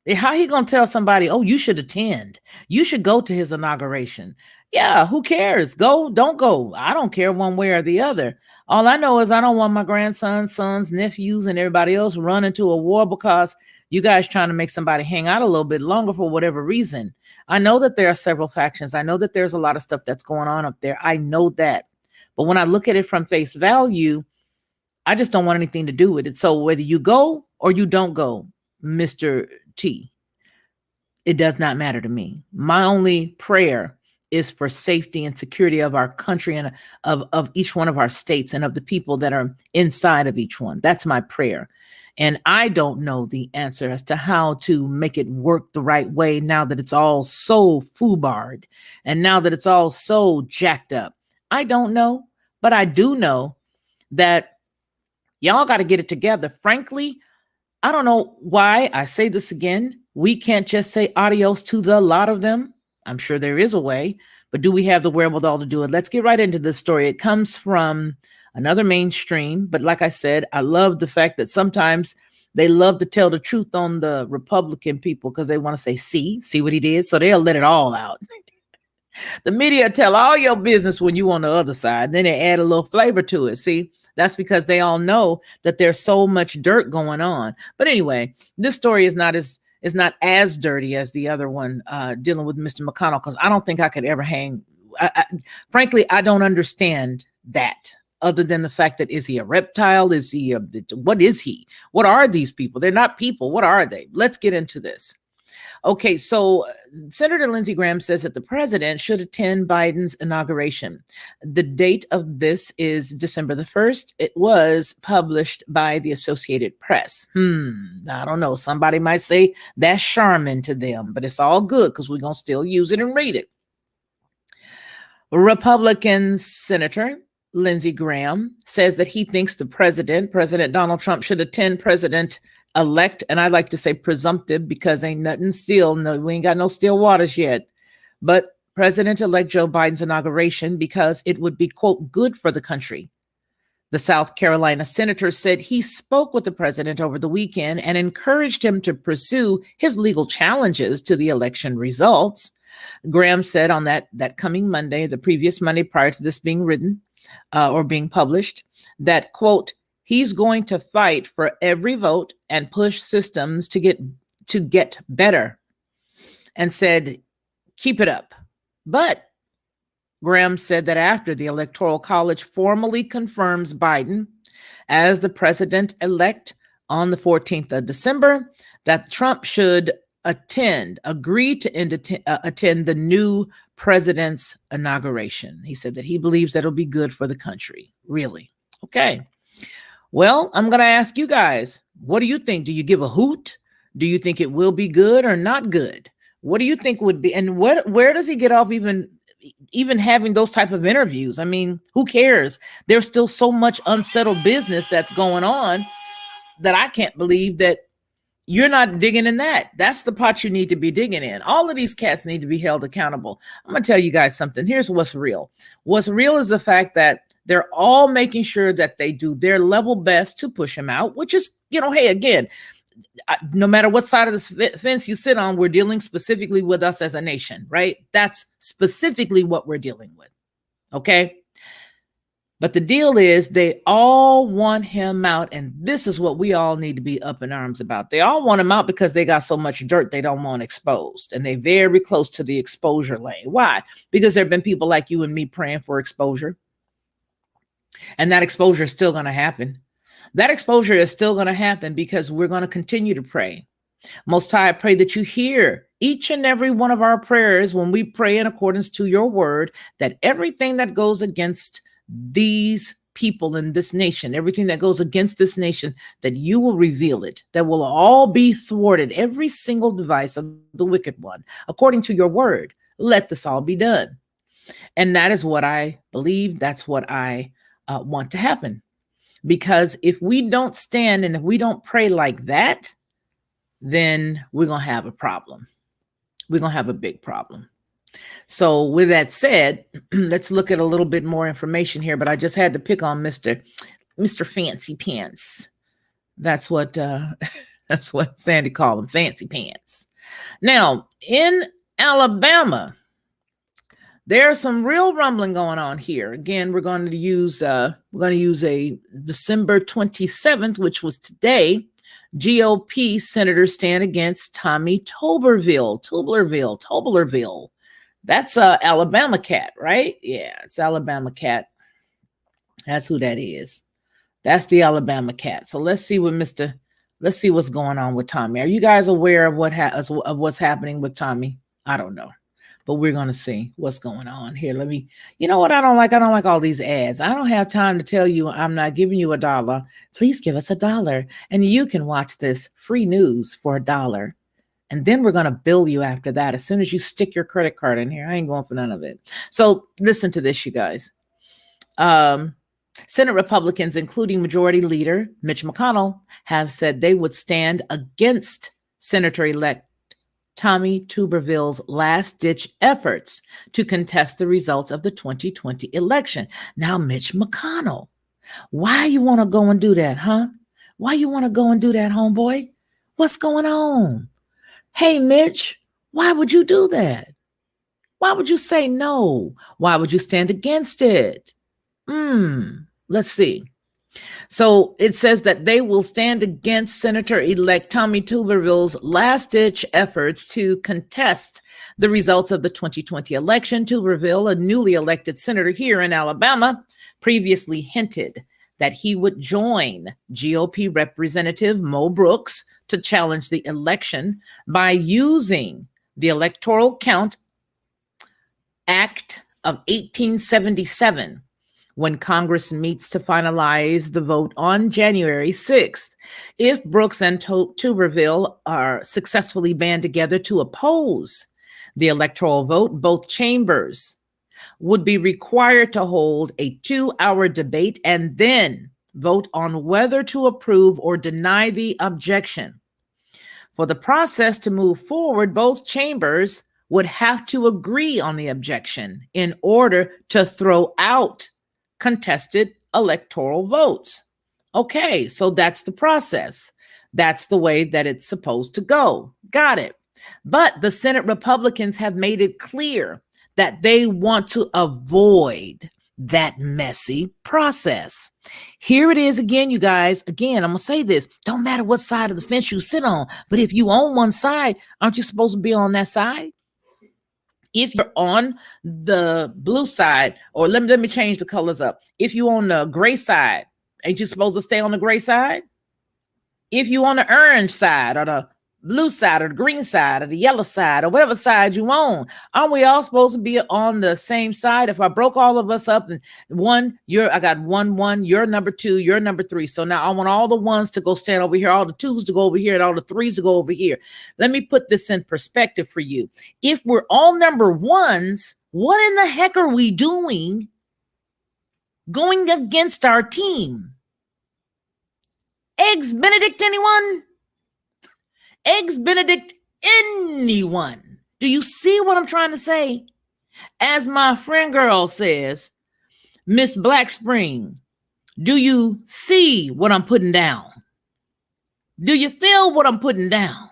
he going to tell somebody, oh, you should attend. You should go to his inauguration. Yeah, who cares? Go, don't go. I don't care one way or the other. All I know is I don't want my grandsons, sons, nephews, and everybody else run into a war because you guys trying to make somebody hang out a little bit longer for whatever reason. I know that there are several factions. I know that there's a lot of stuff that's going on up there. I know that. But when I look at it from face value, I just don't want anything to do with it. So whether you go or you don't go, Mr. T, it does not matter to me. My only prayer is for safety and security of our country and of each one of our states and of the people that are inside of each one. That's my prayer. And I don't know the answer as to how to make it work the right way now that it's all so foobarred and now that it's all so jacked up. I don't know, but I do know that y'all got to get it together. Frankly, I don't know why I say this again. We can't just say adios to the lot of them. I'm sure there is a way, but do we have the wherewithal to do it? Let's get right into this story. It comes from another mainstream, but like I said, I love the fact that sometimes they love to tell the truth on the Republican people because they want to say, see what he did? So they'll let it all out. The media tell all your business when you on the other side. Then they add a little flavor to it. See, that's because they all know that there's so much dirt going on. But anyway, this story is not as dirty as the other one dealing with Mr. McConnell, because I don't think I could ever hang frankly, I don't understand that. Other than the fact that, is he a reptile? Is he what is he? What are these people? They're not people. What are they? Let's get into this. Okay, so Senator Lindsey Graham says that the president should attend Biden's inauguration. The date of this is December the 1st. It was published by the Associated Press. I don't know. Somebody might say that's Charmin to them, but it's all good because we're going to still use it and read it. Republican Senator Lindsey Graham says that he thinks the President Donald Trump, should attend President-elect, and I like to say presumptive because ain't nothing still. No, we ain't got no still waters yet. But President-elect Joe Biden's inauguration because it would be, quote, good for the country. The South Carolina senator said he spoke with the president over the weekend and encouraged him to pursue his legal challenges to the election results. Graham said on that coming Monday, the previous Monday prior to this being written or being published, that, quote, he's going to fight for every vote and push systems to get better, and said, keep it up. But Graham said that after the Electoral College formally confirms Biden as the president-elect on the 14th of December, that Trump should agree to attend the new president's inauguration. He said that he believes that'll be good for the country. Really? Okay. Well, I'm going to ask you guys, what do you think? Do you give a hoot? Do you think it will be good or not good? What do you think would be, and where does he get off even having those type of interviews? I mean, who cares? There's still so much unsettled business that's going on that I can't believe that you're not digging in that. That's the pot you need to be digging in. All of these cats need to be held accountable. I'm going to tell you guys something. Here's what's real. What's real is the fact that they're all making sure that they do their level best to push him out, which is, hey, again, no matter what side of the fence you sit on, we're dealing specifically with us as a nation, right? That's specifically what we're dealing with. Okay. But the deal is they all want him out. And this is what we all need to be up in arms about. They all want him out because they got so much dirt they don't want exposed. And they're very close to the exposure lane. Why? Because there have been people like you and me praying for exposure. And that exposure is still going to happen. That exposure is still going to happen because we're going to continue to pray. Most High, I pray that you hear each and every one of our prayers when we pray in accordance to your word, that everything that goes against these people in this nation, everything that goes against this nation, that you will reveal it, that will all be thwarted, every single device of the wicked one, according to your word. Let this all be done. And that is what I believe. That's what I want to happen. Because if we don't stand and if we don't pray like that, then we're going to have a problem. We're going to have a big problem. So with that said, let's look at a little bit more information here, but I just had to pick on Mr. Fancy Pants. That's what Sandy called him, Fancy Pants. Now, in Alabama, there's some real rumbling going on here. Again, we're going to use a December 27th, which was today, GOP senators stand against Tommy Tuberville. That's Alabama cat, right? Yeah, it's Alabama cat. That's who that is. That's the Alabama cat. So let's see what's going on with Tommy. Are you guys aware of what's happening with Tommy? I don't know, but we're going to see what's going on here. You know what I don't like? I don't like all these ads. I don't have time to tell you I'm not giving you $1. Please give us $1 and you can watch this free news for $1. And then we're going to bill you after that. As soon as you stick your credit card in here, I ain't going for none of it. So listen to this, you guys. Senate Republicans, including Majority Leader Mitch McConnell, have said they would stand against Senator-elect Tommy Tuberville's last-ditch efforts to contest the results of the 2020 election. Now, Mitch McConnell, why you want to go and do that, huh? Why you want to go and do that, homeboy? What's going on? Hey, Mitch, why would you do that? Why would you say no? Why would you stand against it? Let's see. So it says that they will stand against Senator-elect Tommy Tuberville's last-ditch efforts to contest the results of the 2020 election. Tuberville, a newly elected senator here in Alabama, previously hinted that he would join GOP Representative Mo Brooks to challenge the election by using the Electoral Count Act of 1877 when Congress meets to finalize the vote on January 6th. If Brooks and Tuberville are successfully band together to oppose the electoral vote, both chambers would be required to hold a 2-hour debate and then vote on whether to approve or deny the objection. For the process to move forward, both chambers would have to agree on the objection in order to throw out contested electoral votes. Okay, so that's the process. That's the way that it's supposed to go. Got it. But the Senate Republicans have made it clear that they want to avoid that messy process. Here it is again, you guys. Again, I'm going to say this. Don't matter what side of the fence you sit on, but if you own one side, aren't you supposed to be on that side? If you're on the blue side, or let me change the colors up. If you're on the gray side, ain't you supposed to stay on the gray side? If you're on the orange side, or the blue side, or the green side, or the yellow side, or whatever side you own, aren't we all supposed to be on the same side? If I broke all of us up, and I got 1, you're number 2, you're number 3. So now I want all the ones to go stand over here, all the 2s to go over here, and all the 3s to go over here. Let me put this in perspective for you. If we're all number 1s, what in the heck are we doing going against our team? Eggs Benedict, anyone? Eggs Benedict, anyone? Do you see what I'm trying to say? As my friend girl says, Miss Black Spring, do you see what I'm putting down? Do you feel what I'm putting down?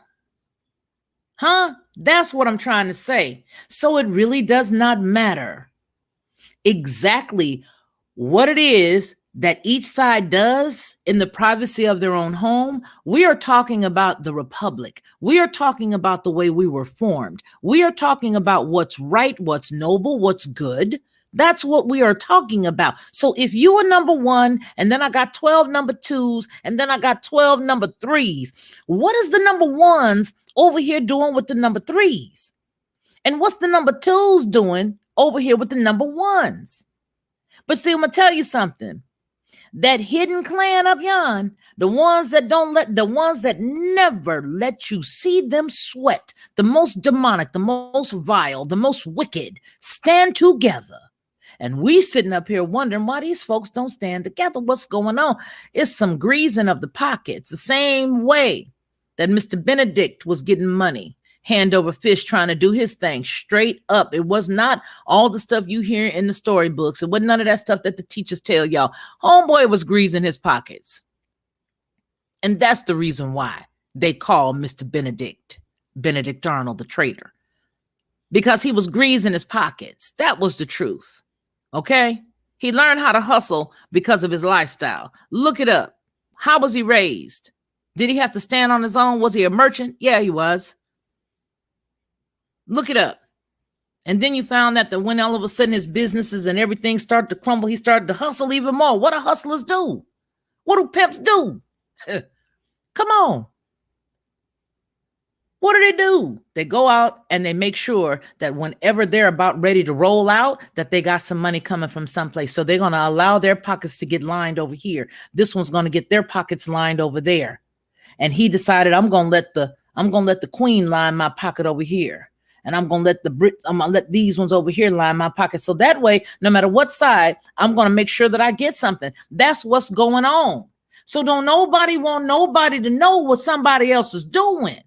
Huh? That's what I'm trying to say. So it really does not matter exactly what it is that each side does in the privacy of their own home. We are talking about the republic. We are talking about the way we were formed. We are talking about what's right, what's noble, what's good. That's what we are talking about. So if you are number 1, and then I got 12 number 2s, and then I got 12 number 3s, what is the number 1s over here doing with the number 3s? And what's the number 2s doing over here with the number 1s? But see, I'm going to tell you something. That hidden clan up yon, the ones that never let you see them sweat, the most demonic, the most vile, the most wicked, stand together. And we sitting up here wondering why these folks don't stand together. What's going on? It's some greasing of the pockets, the same way that Mr. Benedict was getting money, hand over fist, trying to do his thing straight up. It was not all the stuff you hear in the storybooks. It wasn't none of that stuff that the teachers tell y'all. Homeboy was greasing his pockets. And that's the reason why they call Mr. Benedict Arnold, the traitor. Because he was greasing his pockets. That was the truth. Okay? He learned how to hustle because of his lifestyle. Look it up. How was he raised? Did he have to stand on his own? Was he a merchant? Yeah, he was. Look it up. And then you found that when all of a sudden his businesses and everything started to crumble, he started to hustle even more. What do hustlers do? What do pimps do? Come on. What do they do? They go out and they make sure that whenever they're about ready to roll out, that they got some money coming from someplace. So they're going to allow their pockets to get lined over here. This one's going to get their pockets lined over there. And he decided, I'm going to let the queen line my pocket over here. And I'm going to let these ones over here line my pocket. So that way, no matter what side, I'm going to make sure that I get something. That's what's going on. So don't nobody want nobody to know what somebody else is doing.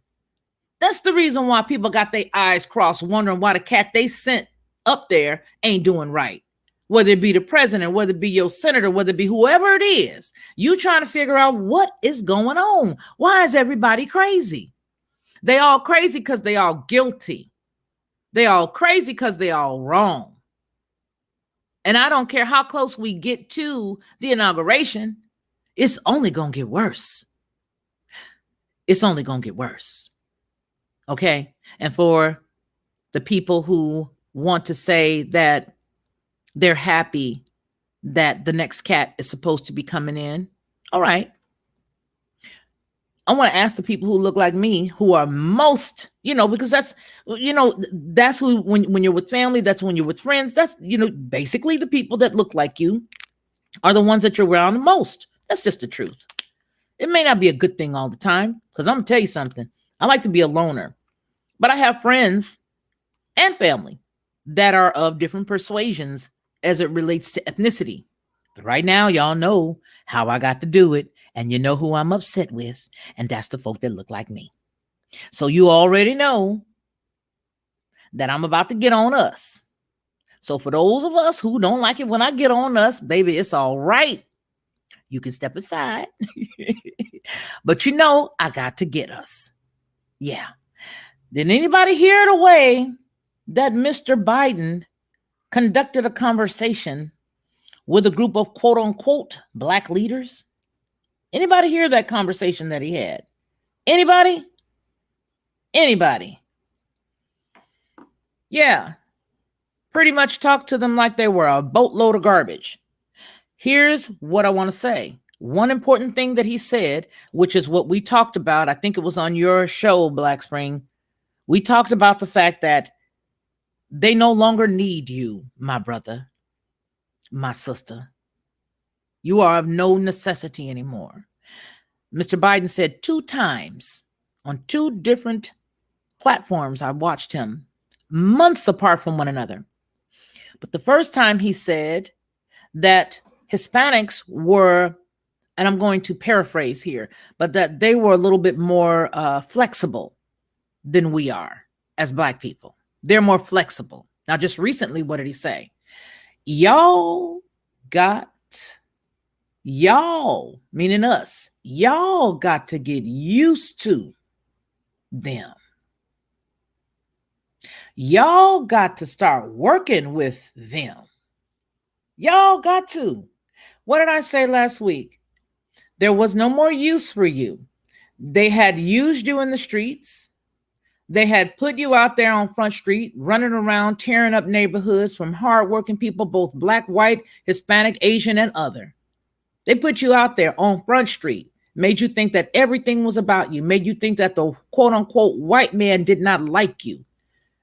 That's the reason why people got their eyes crossed, wondering why the cat they sent up there ain't doing right. Whether it be the president, whether it be your senator, whether it be whoever it is, you trying to figure out what is going on. Why is everybody crazy? They all crazy because they all guilty. They all crazy because they all wrong. And I don't care how close we get to the inauguration. it's only going to get worse. It's only going to get worse. Okay? And for the people who want to say that they're happy that the next cat is supposed to be coming in, all right. I want to ask the people who look like me, who are most, because that's, that's who, when you're with family, that's when you're with friends, that's, basically the people that look like you are the ones that you're around the most. That's just the truth. It may not be a good thing all the time, because I'm going to tell you something. I like to be a loner, but I have friends and family that are of different persuasions as it relates to ethnicity. But right now, y'all know how I got to do it, and you know who I'm upset with, and that's the folk that look like me. So you already know that I'm about to get on us. So for those of us who don't like it when I get on us, baby, it's all right. You can step aside. But I got to get us. Yeah. Did anybody hear the way that Mr. Biden conducted a conversation with a group of quote unquote Black leaders? Anybody hear that conversation that he had? Anybody? Anybody? Yeah. Pretty much talked to them like they were a boatload of garbage. Here's what I want to say. One important thing that he said, which is what we talked about, I think it was on your show, Black Spring. We talked about the fact that they no longer need you, my brother, my sister. You are of no necessity anymore. Mr. Biden said 2 times on 2 different platforms. I watched him months apart from one another. But the first time he said that Hispanics were, and I'm going to paraphrase here, but that they were a little bit more flexible than we are as Black people. They're more flexible. Now, just recently, what did he say? Y'all, meaning us, y'all got to get used to them. Y'all got to start working with them. Y'all got to. What did I say last week? There was no more use for you. They had used you in the streets. They had put you out there on Front Street, running around, tearing up neighborhoods from hardworking people, both Black, white, Hispanic, Asian, and other. They put you out there on Front Street, made you think that everything was about you, made you think that the quote unquote white man did not like you,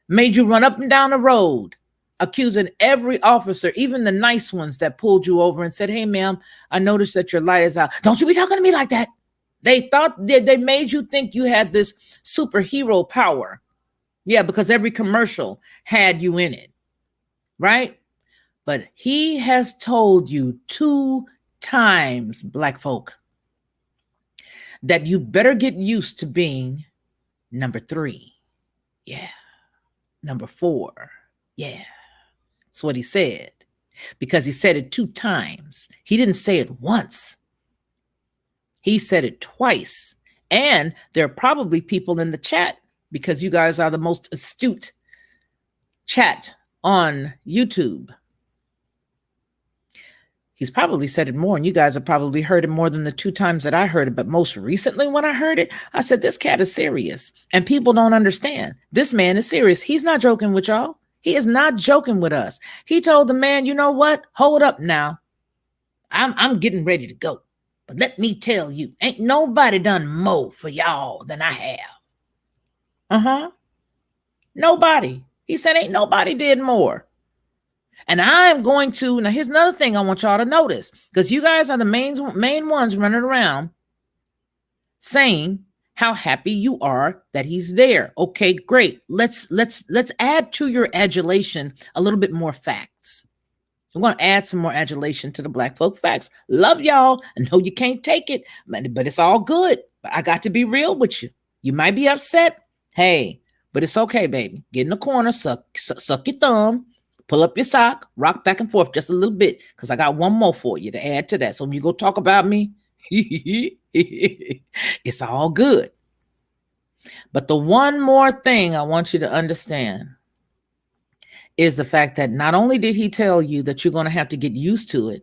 made you run up and down the road, accusing every officer, even the nice ones that pulled you over and said, hey, ma'am, I noticed that your light is out. Don't you be talking to me like that. They thought they made you think you had this superhero power. Yeah, because every commercial had you in it, right? But he has told you 2 times, Black folk, that you better get used to being number 3. Yeah. Number 4. Yeah. That's what he said. Because he said it 2 times. He didn't say it once. He said it twice. And there are probably people in the chat, because you guys are the most astute chat on YouTube. He's probably said it more, and you guys have probably heard it more than the 2 times that I heard it. But most recently when I heard it, I said, this cat is serious. And people don't understand. This man is serious. He's not joking with y'all. He is not joking with us. He told the man, you know what? Hold up now. I'm getting ready to go. But let me tell you, ain't nobody done more for y'all than I have. Nobody. He said, ain't nobody did more. And I'm going to, now here's another thing I want y'all to notice, because you guys are the main ones running around saying how happy you are that he's there. Okay, great. Let's add to your adulation a little bit more facts. I'm going to add some more adulation to the Black folk facts. Love y'all. I know you can't take it, but it's all good. I got to be real with you. You might be upset. Hey, but it's okay, baby. Get in the corner, suck your thumb, pull up your sock, rock back and forth just a little bit, because I got one more for you to add to that. So when you go talk about me, it's all good. But the one more thing I want you to understand is the fact that not only did he tell you that you're going to have to get used to it,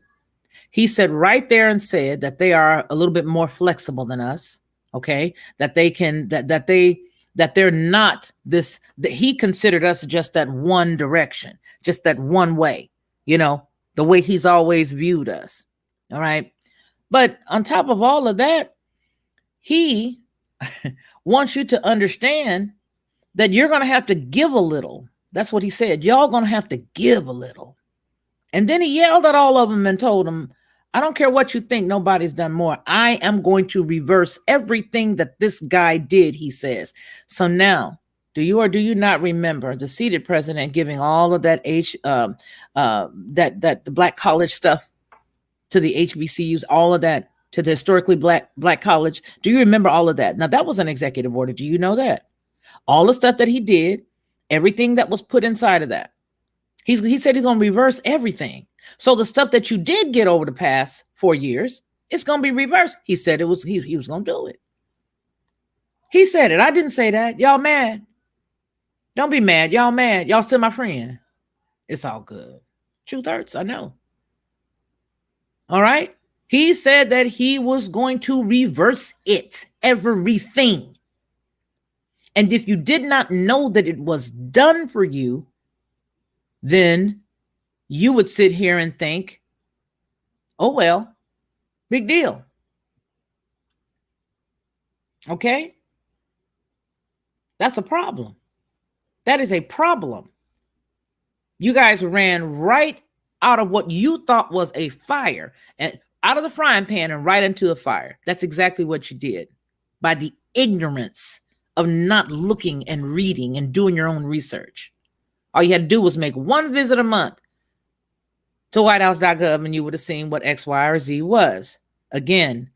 He said right there and said that they are a little bit more flexible than us. Okay. That they can, that they're not this, that he considered us just that one direction, just that one way, you know, the way he's always viewed us. All right. But on top of all of that, he wants you to understand that you're going to have to give a little. That's what he said. Y'all going to have to give a little. And then he yelled at all of them and told them, I don't care what you think, nobody's done more. I am going to reverse everything that this guy did, he says. So now, do you or do you not remember the seated president giving all of that the black college stuff to the HBCUs, all of that to the historically black college? Do you remember all of that? Now that was an executive order. Do you know that? All the stuff that he did, everything that was put inside of that. He said he's going to reverse everything. So the stuff that you did get over the past 4 years, it's going to be reversed. He said it was he was going to do it. He said it. I didn't say that. Y'all mad? Don't be mad. Y'all mad. Y'all still my friend. It's all good. Truth hurts. I know. All right. He said that he was going to reverse it, everything. And if you did not know that it was done for you, then you would sit here and think, oh, well, big deal. Okay? That's a problem. That is a problem. You guys ran right out of what you thought was a fire, and out of the frying pan and right into the fire. That's exactly what you did by the ignorance of not looking and reading and doing your own research. All you had to do was make one visit a month to whitehouse.gov and you would have seen what X, Y, or Z was. Again,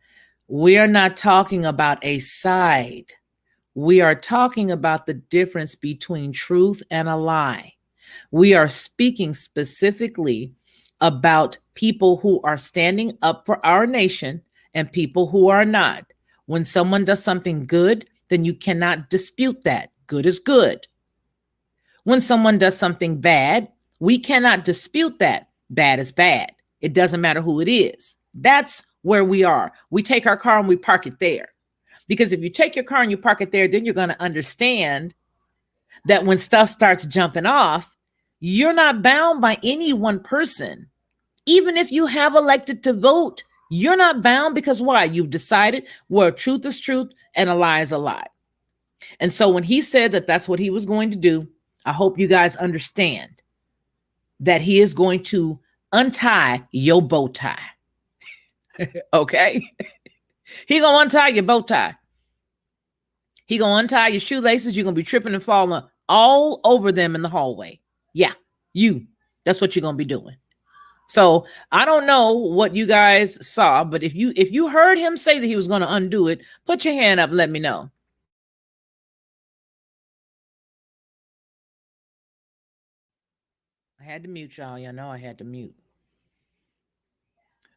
we are not talking about a side. We are talking about the difference between truth and a lie. We are speaking specifically about people who are standing up for our nation and people who are not. When someone does something good, then you cannot dispute that. Good is good. When someone does something bad, we cannot dispute that. Bad is bad. It doesn't matter who it is. That's where we are. We take our car and we park it there. Because if you take your car and you park it there, then you're going to understand that when stuff starts jumping off, you're not bound by any one person. Even if you have elected to vote, you're not bound because why? You've decided where truth is truth and a lie is a lie. And so when he said that that's what he was going to do, I hope you guys understand that he is going to untie your bow tie. Okay? He gonna untie your bow tie. He gonna untie your shoelaces. You're gonna be tripping and falling all over them in the hallway. Yeah, you. That's what you're gonna be doing. So I don't know what you guys saw, but if you heard him say that he was gonna undo it, put your hand up and let me know. I had to mute y'all. Y'all know I had to mute.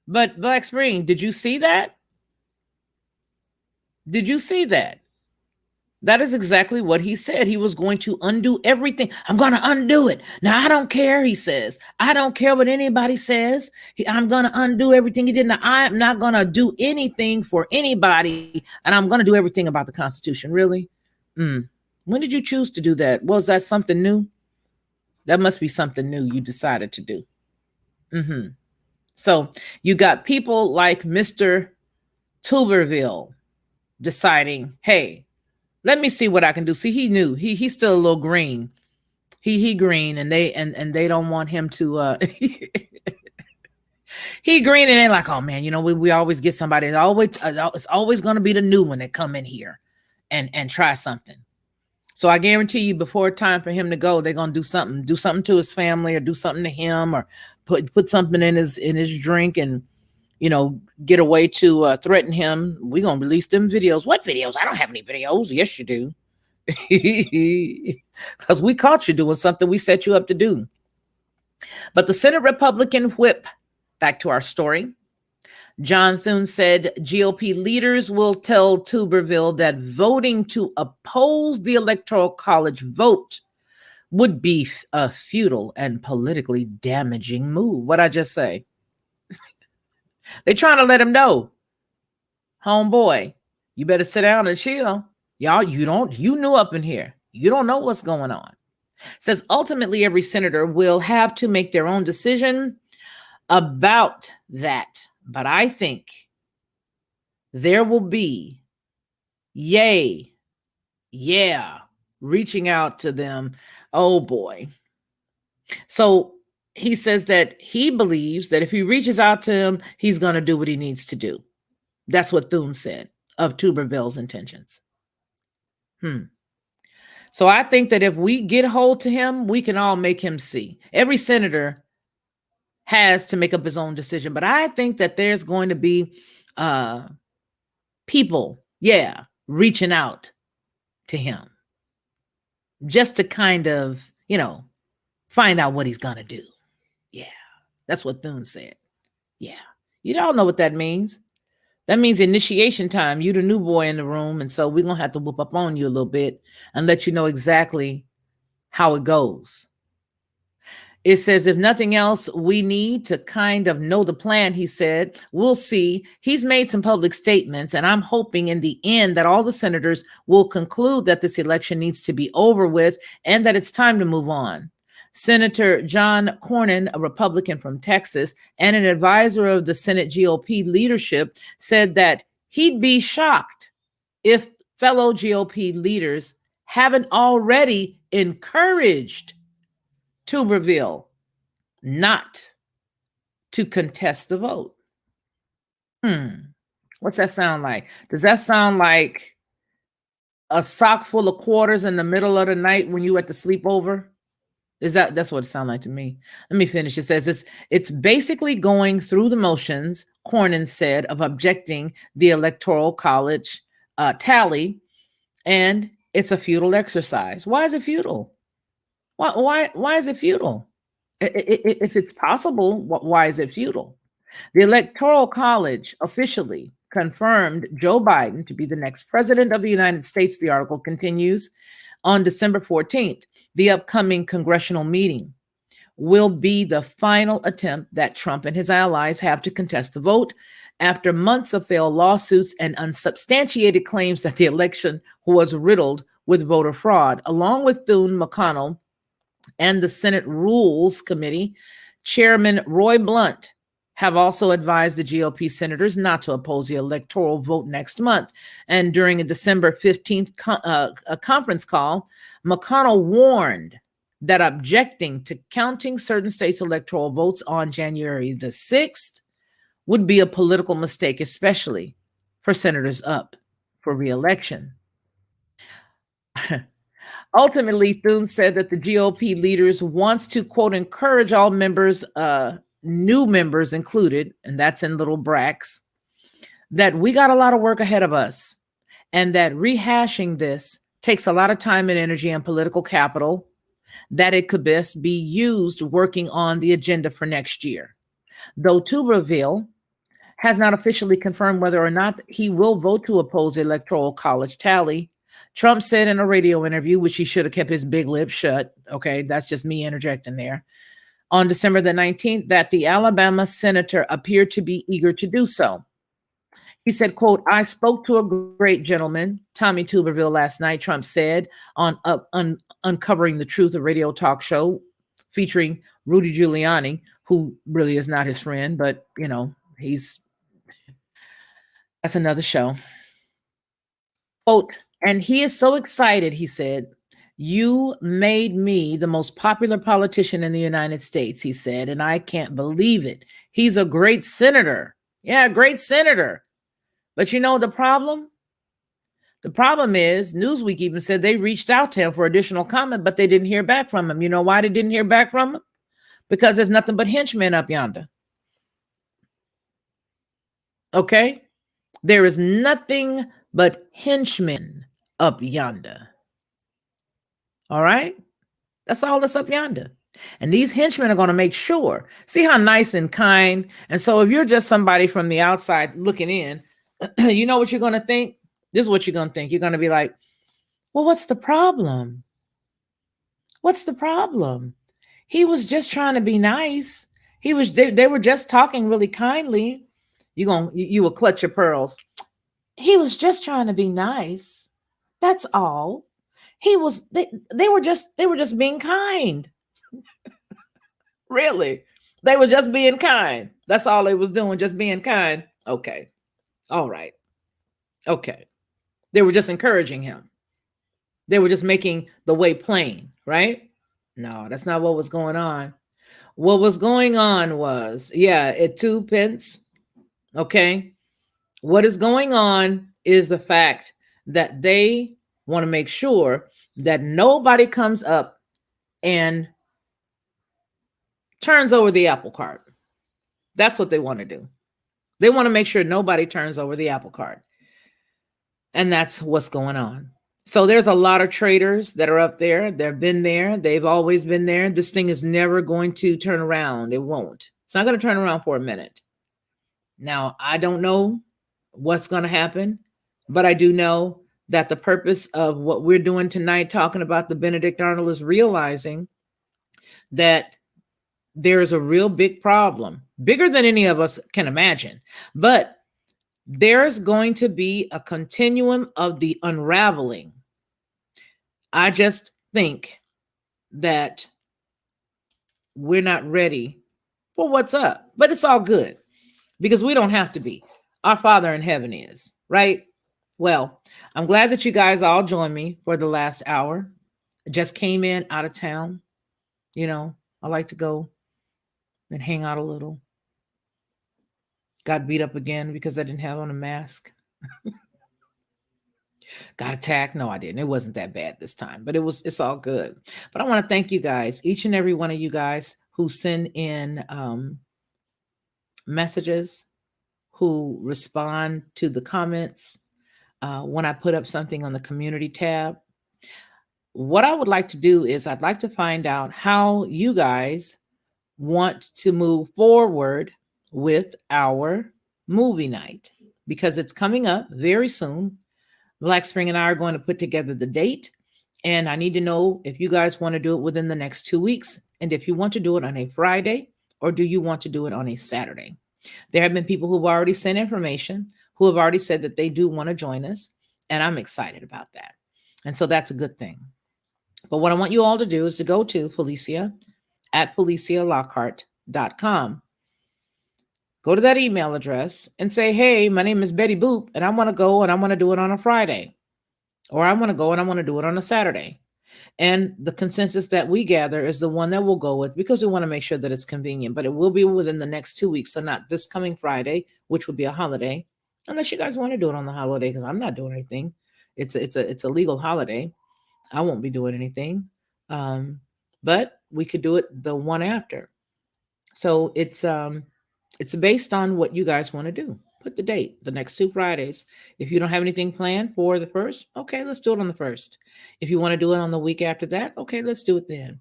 But Black Spring, did you see that? Did you see that? That is exactly what he said. He was going to undo everything. I'm going to undo it. Now, I don't care, he says. I don't care what anybody says. I'm going to undo everything he did. Now, I'm not going to do anything for anybody, and I'm going to do everything about the Constitution. Really? When did you choose to do that? Was that something new? That must be something new you decided to do. So you got people like Mr. Tuberville deciding, hey, let me see what I can do. See, he knew he's still a little green. He green, and they don't want him to. He green, and they're like, oh man, you know, we always get somebody. It's always going to be the new one that come in here and try something. So I guarantee you, before it's time for him to go, they're gonna do something to his family, or do something to him, or put something in his drink, and get a way to threaten him. We're gonna release them videos. What videos? I don't have any videos. Yes, you do. Because we caught you doing something we set you up to do. But the Senate Republican whip, back to our story, John Thune said GOP leaders will tell Tuberville that voting to oppose the Electoral College vote would be a futile and politically damaging move. What'd I just say? They're trying to let him know, homeboy, you better sit down and chill. Y'all, you new up in here. You don't know what's going on. Says ultimately every senator will have to make their own decision about that. But I think there will be, yay, yeah, reaching out to them. Oh boy. So he says that he believes that if he reaches out to him, he's going to do what he needs to do. That's what Thune said of Tuberville's intentions. So I think that if we get hold to him, we can all make him see. Every senator has to make up his own decision, but I think that there's going to be people, reaching out to him just to kind of, find out what he's going to do. Yeah, that's what Thune said. Yeah, you don't know what that means. That means initiation time. You the new boy in the room, and so we're going to have to whoop up on you a little bit and let you know exactly how it goes. It says, if nothing else, we need to kind of know the plan, he said. We'll see. He's made some public statements, and I'm hoping in the end that all the senators will conclude that this election needs to be over with and that it's time to move on. Senator John Cornyn, a Republican from Texas and an advisor of the Senate GOP leadership, said that he'd be shocked if fellow GOP leaders haven't already encouraged Tuberville not to contest the vote. What's that sound like? Does that sound like a sock full of quarters in the middle of the night when you at the sleepover? That's what it sounds like to me. Let me finish. It says it's basically going through the motions, Cornyn said, of objecting the Electoral College tally, and it's a futile exercise. Why is it futile? Why is it futile? If it's possible, why is it futile? The Electoral College officially confirmed Joe Biden to be the next president of the United States, the article continues, on December 14th. The upcoming congressional meeting will be the final attempt that Trump and his allies have to contest the vote after months of failed lawsuits and unsubstantiated claims that the election was riddled with voter fraud. Along with Thune, McConnell, and the Senate Rules Committee, Chairman Roy Blunt have also advised the GOP senators not to oppose the electoral vote next month. And during a December 15th conference call, McConnell warned that objecting to counting certain states' electoral votes on January the 6th would be a political mistake, especially for senators up for re-election. Ultimately, Thune said that the GOP leaders wants to, quote, encourage all members, new members included, and that's in little bracts, that we got a lot of work ahead of us and that rehashing this takes a lot of time and energy and political capital, that it could best be used working on the agenda for next year. Though Tuberville has not officially confirmed whether or not he will vote to oppose the Electoral College tally, Trump said in a radio interview, which he should have kept his big lips shut. Okay, that's just me interjecting there. On December the 19th, that the Alabama senator appeared to be eager to do so. He said, quote, I spoke to a great gentleman, Tommy Tuberville, last night, Trump said on Uncovering the Truth, a radio talk show featuring Rudy Giuliani, who really is not his friend, but, that's another show. Quote, and he is so excited, he said, you made me the most popular politician in the United States, he said, and I can't believe it. He's a great senator. Yeah, great senator. But you know the problem? The problem is Newsweek even said they reached out to him for additional comment, but they didn't hear back from him. You know why they didn't hear back from him? Because there's nothing but henchmen up yonder. Okay? There is nothing but henchmen up yonder. All right? That's all that's up yonder. And these henchmen are going to make sure. See how nice and kind. And so if you're just somebody from the outside looking in, you know what you're going to think? This is what you're going to think. You're going to be like, well, what's the problem? What's the problem? He was just trying to be nice. They were just talking really kindly. you will clutch your pearls. He was just trying to be nice. That's all. They were just being kind. Really. They were just being kind. That's all they was doing, just being kind. Okay. All right. Okay. They were just encouraging him. They were just making the way plain, right? No, that's not what was going on. What was going on was, yeah, at 2 pence. Okay. What is going on is the fact that they want to make sure that nobody comes up and turns over the apple cart. That's what they want to do. They want to make sure nobody turns over the apple cart. And that's what's going on. So there's a lot of traders that are up there. They've been there. They've always been there. This thing is never going to turn around. It won't. It's not going to turn around for a minute. Now, I don't know what's going to happen, but I do know that the purpose of what we're doing tonight, talking about the Benedict Arnold, is realizing that there is a real big problem, bigger than any of us can imagine. But there's going to be a continuum of the unraveling. I just think that we're not ready for what's up, but it's all good because we don't have to be. Our Father in heaven is, right? Well, I'm glad that you guys all joined me for the last hour. I just came in out of town. You know, I like to go and hang out a little. Got beat up again because I didn't have on a mask. Got attacked. No, I didn't. It wasn't that bad this time, but it's all good. But I want to thank you guys, each and every one of you guys who send in messages, who respond to the comments when I put up something on the community tab. What I would like to do is I'd like to find out how you guys want to move forward with our movie night, because it's coming up very soon. Black Spring and I are going to put together the date, and I need to know if you guys want to do it within the next 2 weeks, and if you want to do it on a Friday, or do you want to do it on a Saturday. There have been people who've already sent information, who have already said that they do want to join us, and I'm excited about that. And so that's a good thing. But what I want you all to do is to go to Felicia at FeliciaLockhart.com. Go to that email address and say, hey, my name is Betty Boop, and I want to go and I want to do it on a Friday. Or I want to go and I want to do it on a Saturday. And the consensus that we gather is the one that we'll go with, because we want to make sure that it's convenient. But it will be within the next 2 weeks. So not this coming Friday, which would be a holiday, unless you guys want to do it on the holiday, because I'm not doing anything. It's a legal holiday. I won't be doing anything. But we could do it the one after. So it's based on what you guys want to do. Put the date, the next 2 Fridays. If you don't have anything planned for the first, okay, let's do it on the first. If you want to do it on the week after that, okay, let's do it then.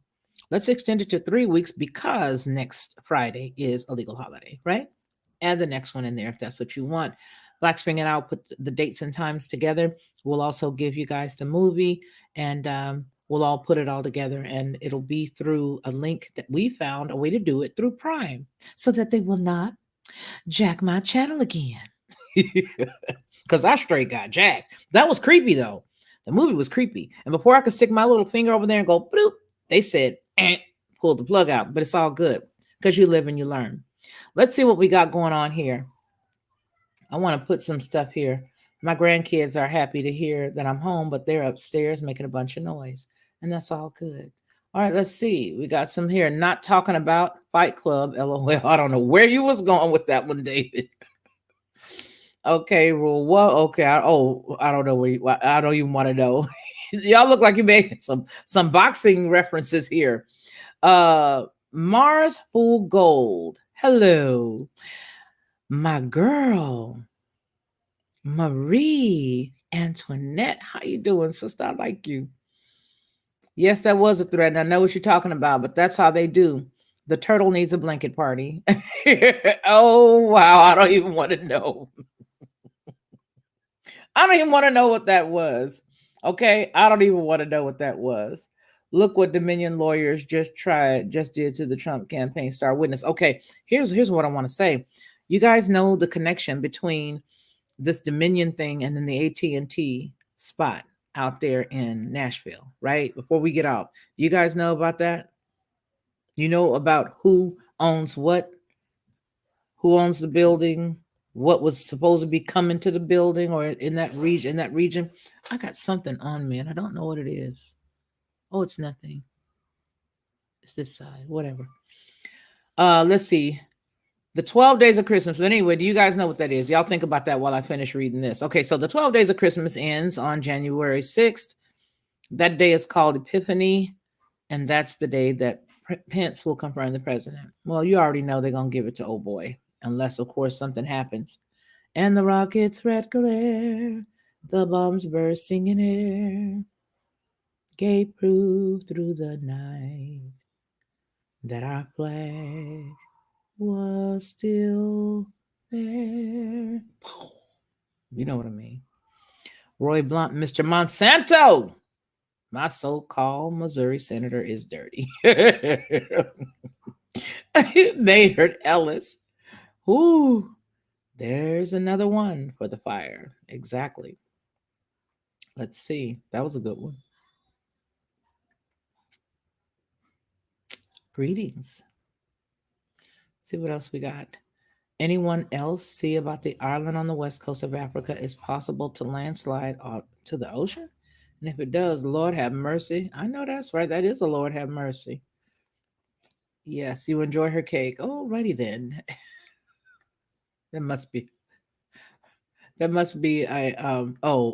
Let's extend it to 3 weeks, because next Friday is a legal holiday, right? Add the next one in there if that's what you want. Black Spring and I'll put the dates and times together. We'll also give you guys the movie, and we'll all put it all together, and it'll be through a link that we found a way to do it through Prime, so that they will not jack my channel again. Because I straight got jacked. That was creepy, though. The movie was creepy. And before I could stick my little finger over there and go, bloop, they said, pull the plug out. But it's all good, because you live and you learn. Let's see what we got going on here. I want to put some stuff here. My grandkids are happy to hear that I'm home, but they're upstairs making a bunch of noise. And that's all good. All right, let's see. We got some here. Not talking about Fight Club, LOL. I don't know where you was going with that one, David. Okay, rule one. Okay, I don't know where I don't even want to know. Y'all look like you made some boxing references here. Mars Full Gold. Hello. My girl, Marie Antoinette. How you doing, sister? I like you. Yes, that was a threat. And I know what you're talking about, but that's how they do. The turtle needs a blanket party. Oh, wow. I don't even want to know. I don't even want to know what that was. Okay. I don't even want to know what that was. Look what Dominion lawyers just did to the Trump campaign star witness. Okay. Here's what I want to say. You guys know the connection between this Dominion thing and then the AT&T spot out there in Nashville, right? Before we get out, do you guys know about that? You know about who owns what, who owns the building, what was supposed to be coming to the building or in that region. In that region, I got something on me and I don't know what it is. Oh, it's nothing. It's this side, whatever. Let's see. The 12 days of Christmas. But anyway, do you guys know what that is? Y'all think about that while I finish reading this. Okay, so the 12 days of Christmas ends on January 6th. That day is called Epiphany, and that's the day that Pence will confirm the president. Well, you already know they're going to give it to old boy, unless, of course, something happens. And the rockets' red glare, the bombs bursting in air, gave proof through the night that our flag was still there. You know what I mean. Roy Blunt, Mr. Monsanto, my so-called Missouri senator is dirty. Maynard Ellis. Ooh, there's another one for the fire. Exactly. Let's see. That was a good one. Greetings. See what else we got. Anyone else see about the island on the west coast of Africa is possible to landslide to the ocean? And if it does, Lord have mercy. I know that's right. That is a Lord have mercy. Yes, you enjoy her cake. Alrighty then. That must be a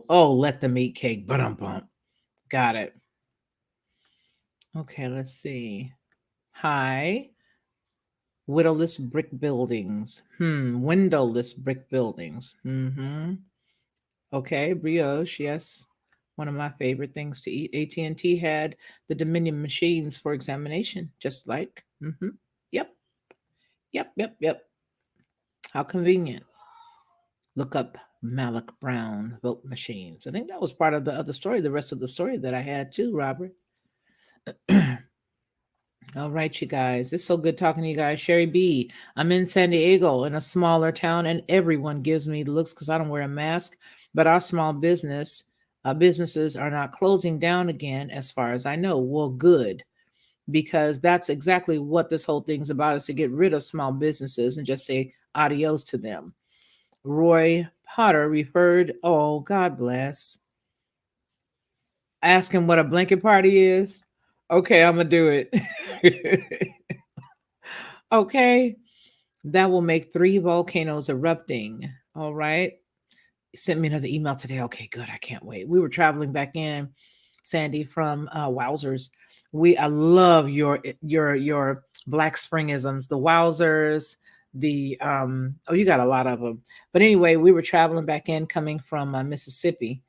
let them eat cake. But bump. Got it. Okay, let's see. Hi. Windowless brick buildings. Windowless brick buildings. Okay, brioche, yes. One of my favorite things to eat. AT&T had the Dominion machines for examination, just like. Yep. How convenient. Look up Malik Brown vote machines. I think that was part of the other story, the rest of the story that I had too, Robert. All right, you guys. It's so good talking to you guys. Sherry B. I'm in San Diego in a smaller town, and everyone gives me the looks because I don't wear a mask. But our small businesses are not closing down again, as far as I know. Well, good, because that's exactly what this whole thing's about: is to get rid of small businesses and just say adios to them. Roy Potter referred. Oh, God bless. Ask him what a blanket party is. Okay, I'm gonna do it. Okay, that will make 3 volcanoes erupting. All right. Sent me another email today. Okay, good. I can't wait. We were traveling back in, Sandy, from Wowzers. I love your Black Springisms, the Wowzers, the you got a lot of them. But anyway, we were traveling back in coming from Mississippi.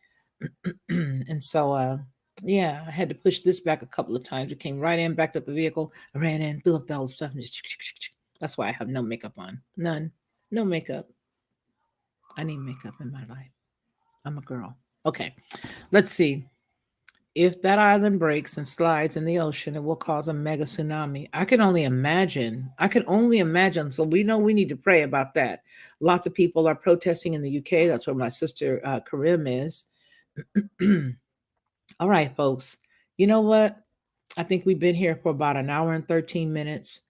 And so yeah, I had to push this back a couple of times. It came right in, backed up the vehicle, I ran in, threw up all the stuff, and just that's why I have no makeup on. None. No makeup. I need makeup in my life. I'm a girl. Okay. Let's see. If that island breaks and slides in the ocean, it will cause a mega tsunami. I can only imagine. I can only imagine. So we know we need to pray about that. Lots of people are protesting in the UK. That's where my sister Karim is. All right, folks. You know what? I think we've been here for about an hour and 13 minutes.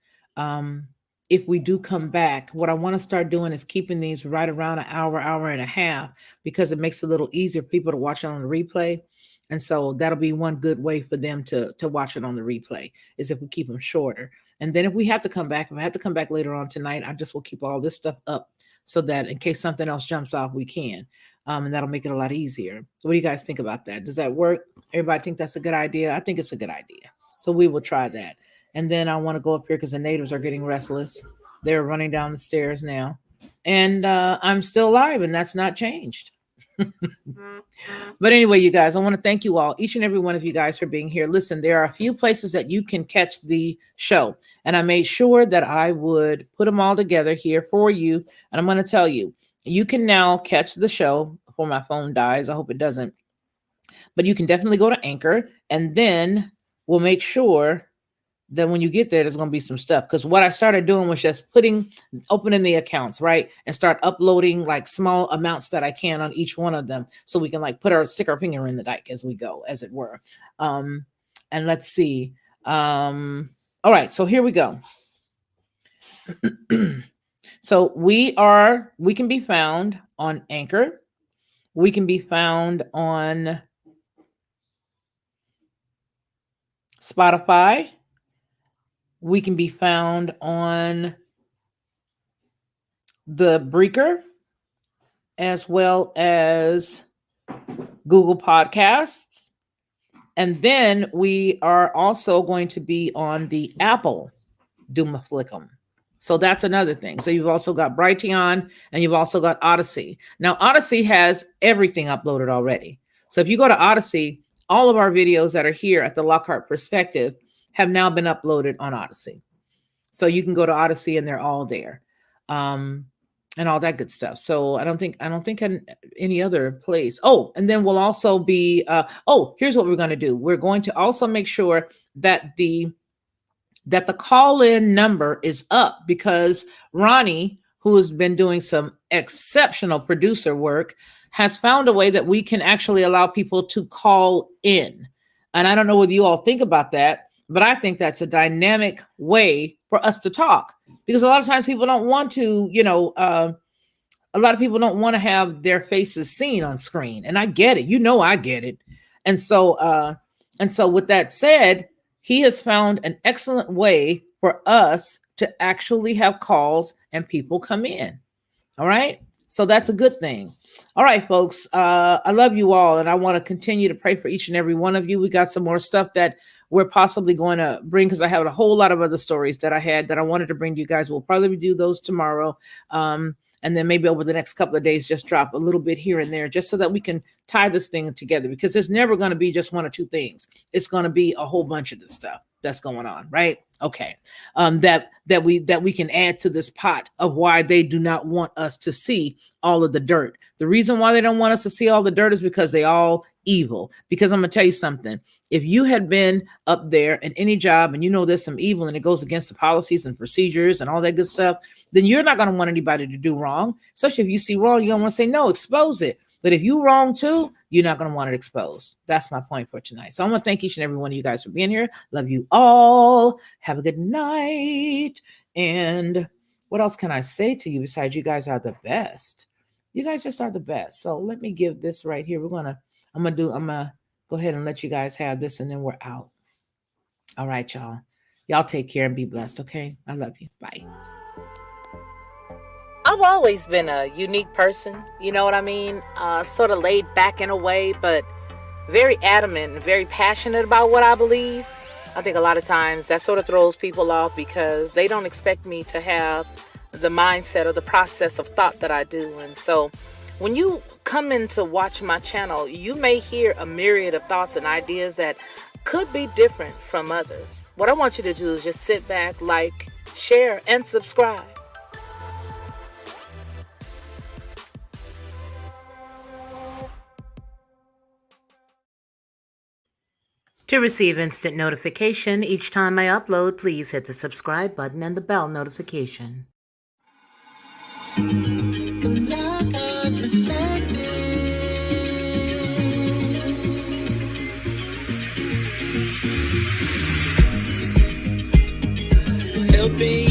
If we do come back, what I want to start doing is keeping these right around an hour, hour and a half, because it makes it a little easier for people to watch it on the replay. And so that'll be one good way for them to watch it on the replay, is if we keep them shorter. And then if we have to come back, if I have to come back later on tonight, I just will keep all this stuff up so that in case something else jumps off, we can. And that'll make it a lot easier. So what do you guys think about that? Does that work? Everybody think that's a good idea? I think it's a good idea. So we will try that. And then I want to go up here because the natives are getting restless. They're running down the stairs now. And I'm still alive, and that's not changed. But anyway, you guys, I want to thank you all, each and every one of you guys, for being here. Listen, there are a few places that you can catch the show, and I made sure that I would put them all together here for you. And I'm going to tell you, you can now catch the show before my phone dies. I hope it doesn't. But you can definitely go to Anchor, and then we'll make sure then when you get there, there's going to be some stuff. Because what I started doing was just opening the accounts, right? And start uploading like small amounts that I can on each one of them. So we can like stick our finger in the dike as we go, as it were. And let's see. All right, so here we go. So we can be found on Anchor. We can be found on Spotify. We can be found on the Breaker, as well as Google Podcasts. And then we are also going to be on the Apple Duma Flickum. So that's another thing. So you've also got Brighteon and you've also got Odyssey. Now, Odyssey has everything uploaded already. So if you go to Odyssey, all of our videos that are here at the Lockhart Perspective have now been uploaded on Odyssey. So you can go to Odyssey and they're all there. And all that good stuff. So I don't think any other place. Oh, and then we'll also be, here's what we're going to do. We're going to also make sure that the call-in number is up, because Ronnie, who has been doing some exceptional producer work, has found a way that we can actually allow people to call in. And I don't know what you all think about that, but I think that's a dynamic way for us to talk, because a lot of times people don't want to, a lot of people don't want to have their faces seen on screen. And I get it. I get it. And so with that said, he has found an excellent way for us to actually have calls and people come in. All right. So that's a good thing. All right, folks. I love you all. And I want to continue to pray for each and every one of you. We got some more stuff that we're possibly going to bring, because I have a whole lot of other stories that I had that I wanted to bring to you guys. We'll probably do those tomorrow. And then maybe over the next couple of days, just drop a little bit here and there, just so that we can tie this thing together, because there's never going to be just one or two things. It's going to be a whole bunch of this stuff that's going on, right? Okay. That we can add to this pot of why they do not want us to see all of the dirt. The reason why they don't want us to see all the dirt is because they all evil. Because I'm going to tell you something. If you had been up there in any job and there's some evil and it goes against the policies and procedures and all that good stuff, then you're not going to want anybody to do wrong. Especially if you see wrong, you're going to want to say, no, expose it. But if you wrong too, you're not going to want it exposed. That's my point for tonight. So I want to thank each and every one of you guys for being here. Love you all. Have a good night. And what else can I say to you besides you guys are the best? You guys just are the best. So let me give this right here. I'm going to go ahead and let you guys have this, and then we're out. All right, y'all. Y'all take care and be blessed, okay? I love you. Bye. I've always been a unique person, you know what I mean? Sort of laid back in a way, but very adamant and very passionate about what I believe. I think a lot of times that sort of throws people off, because they don't expect me to have the mindset or the process of thought that I do. And so when you come in to watch my channel, you may hear a myriad of thoughts and ideas that could be different from others. What I want you to do is just sit back, like, share, and subscribe. To receive instant notification each time I upload, please hit the subscribe button and the bell notification. Helping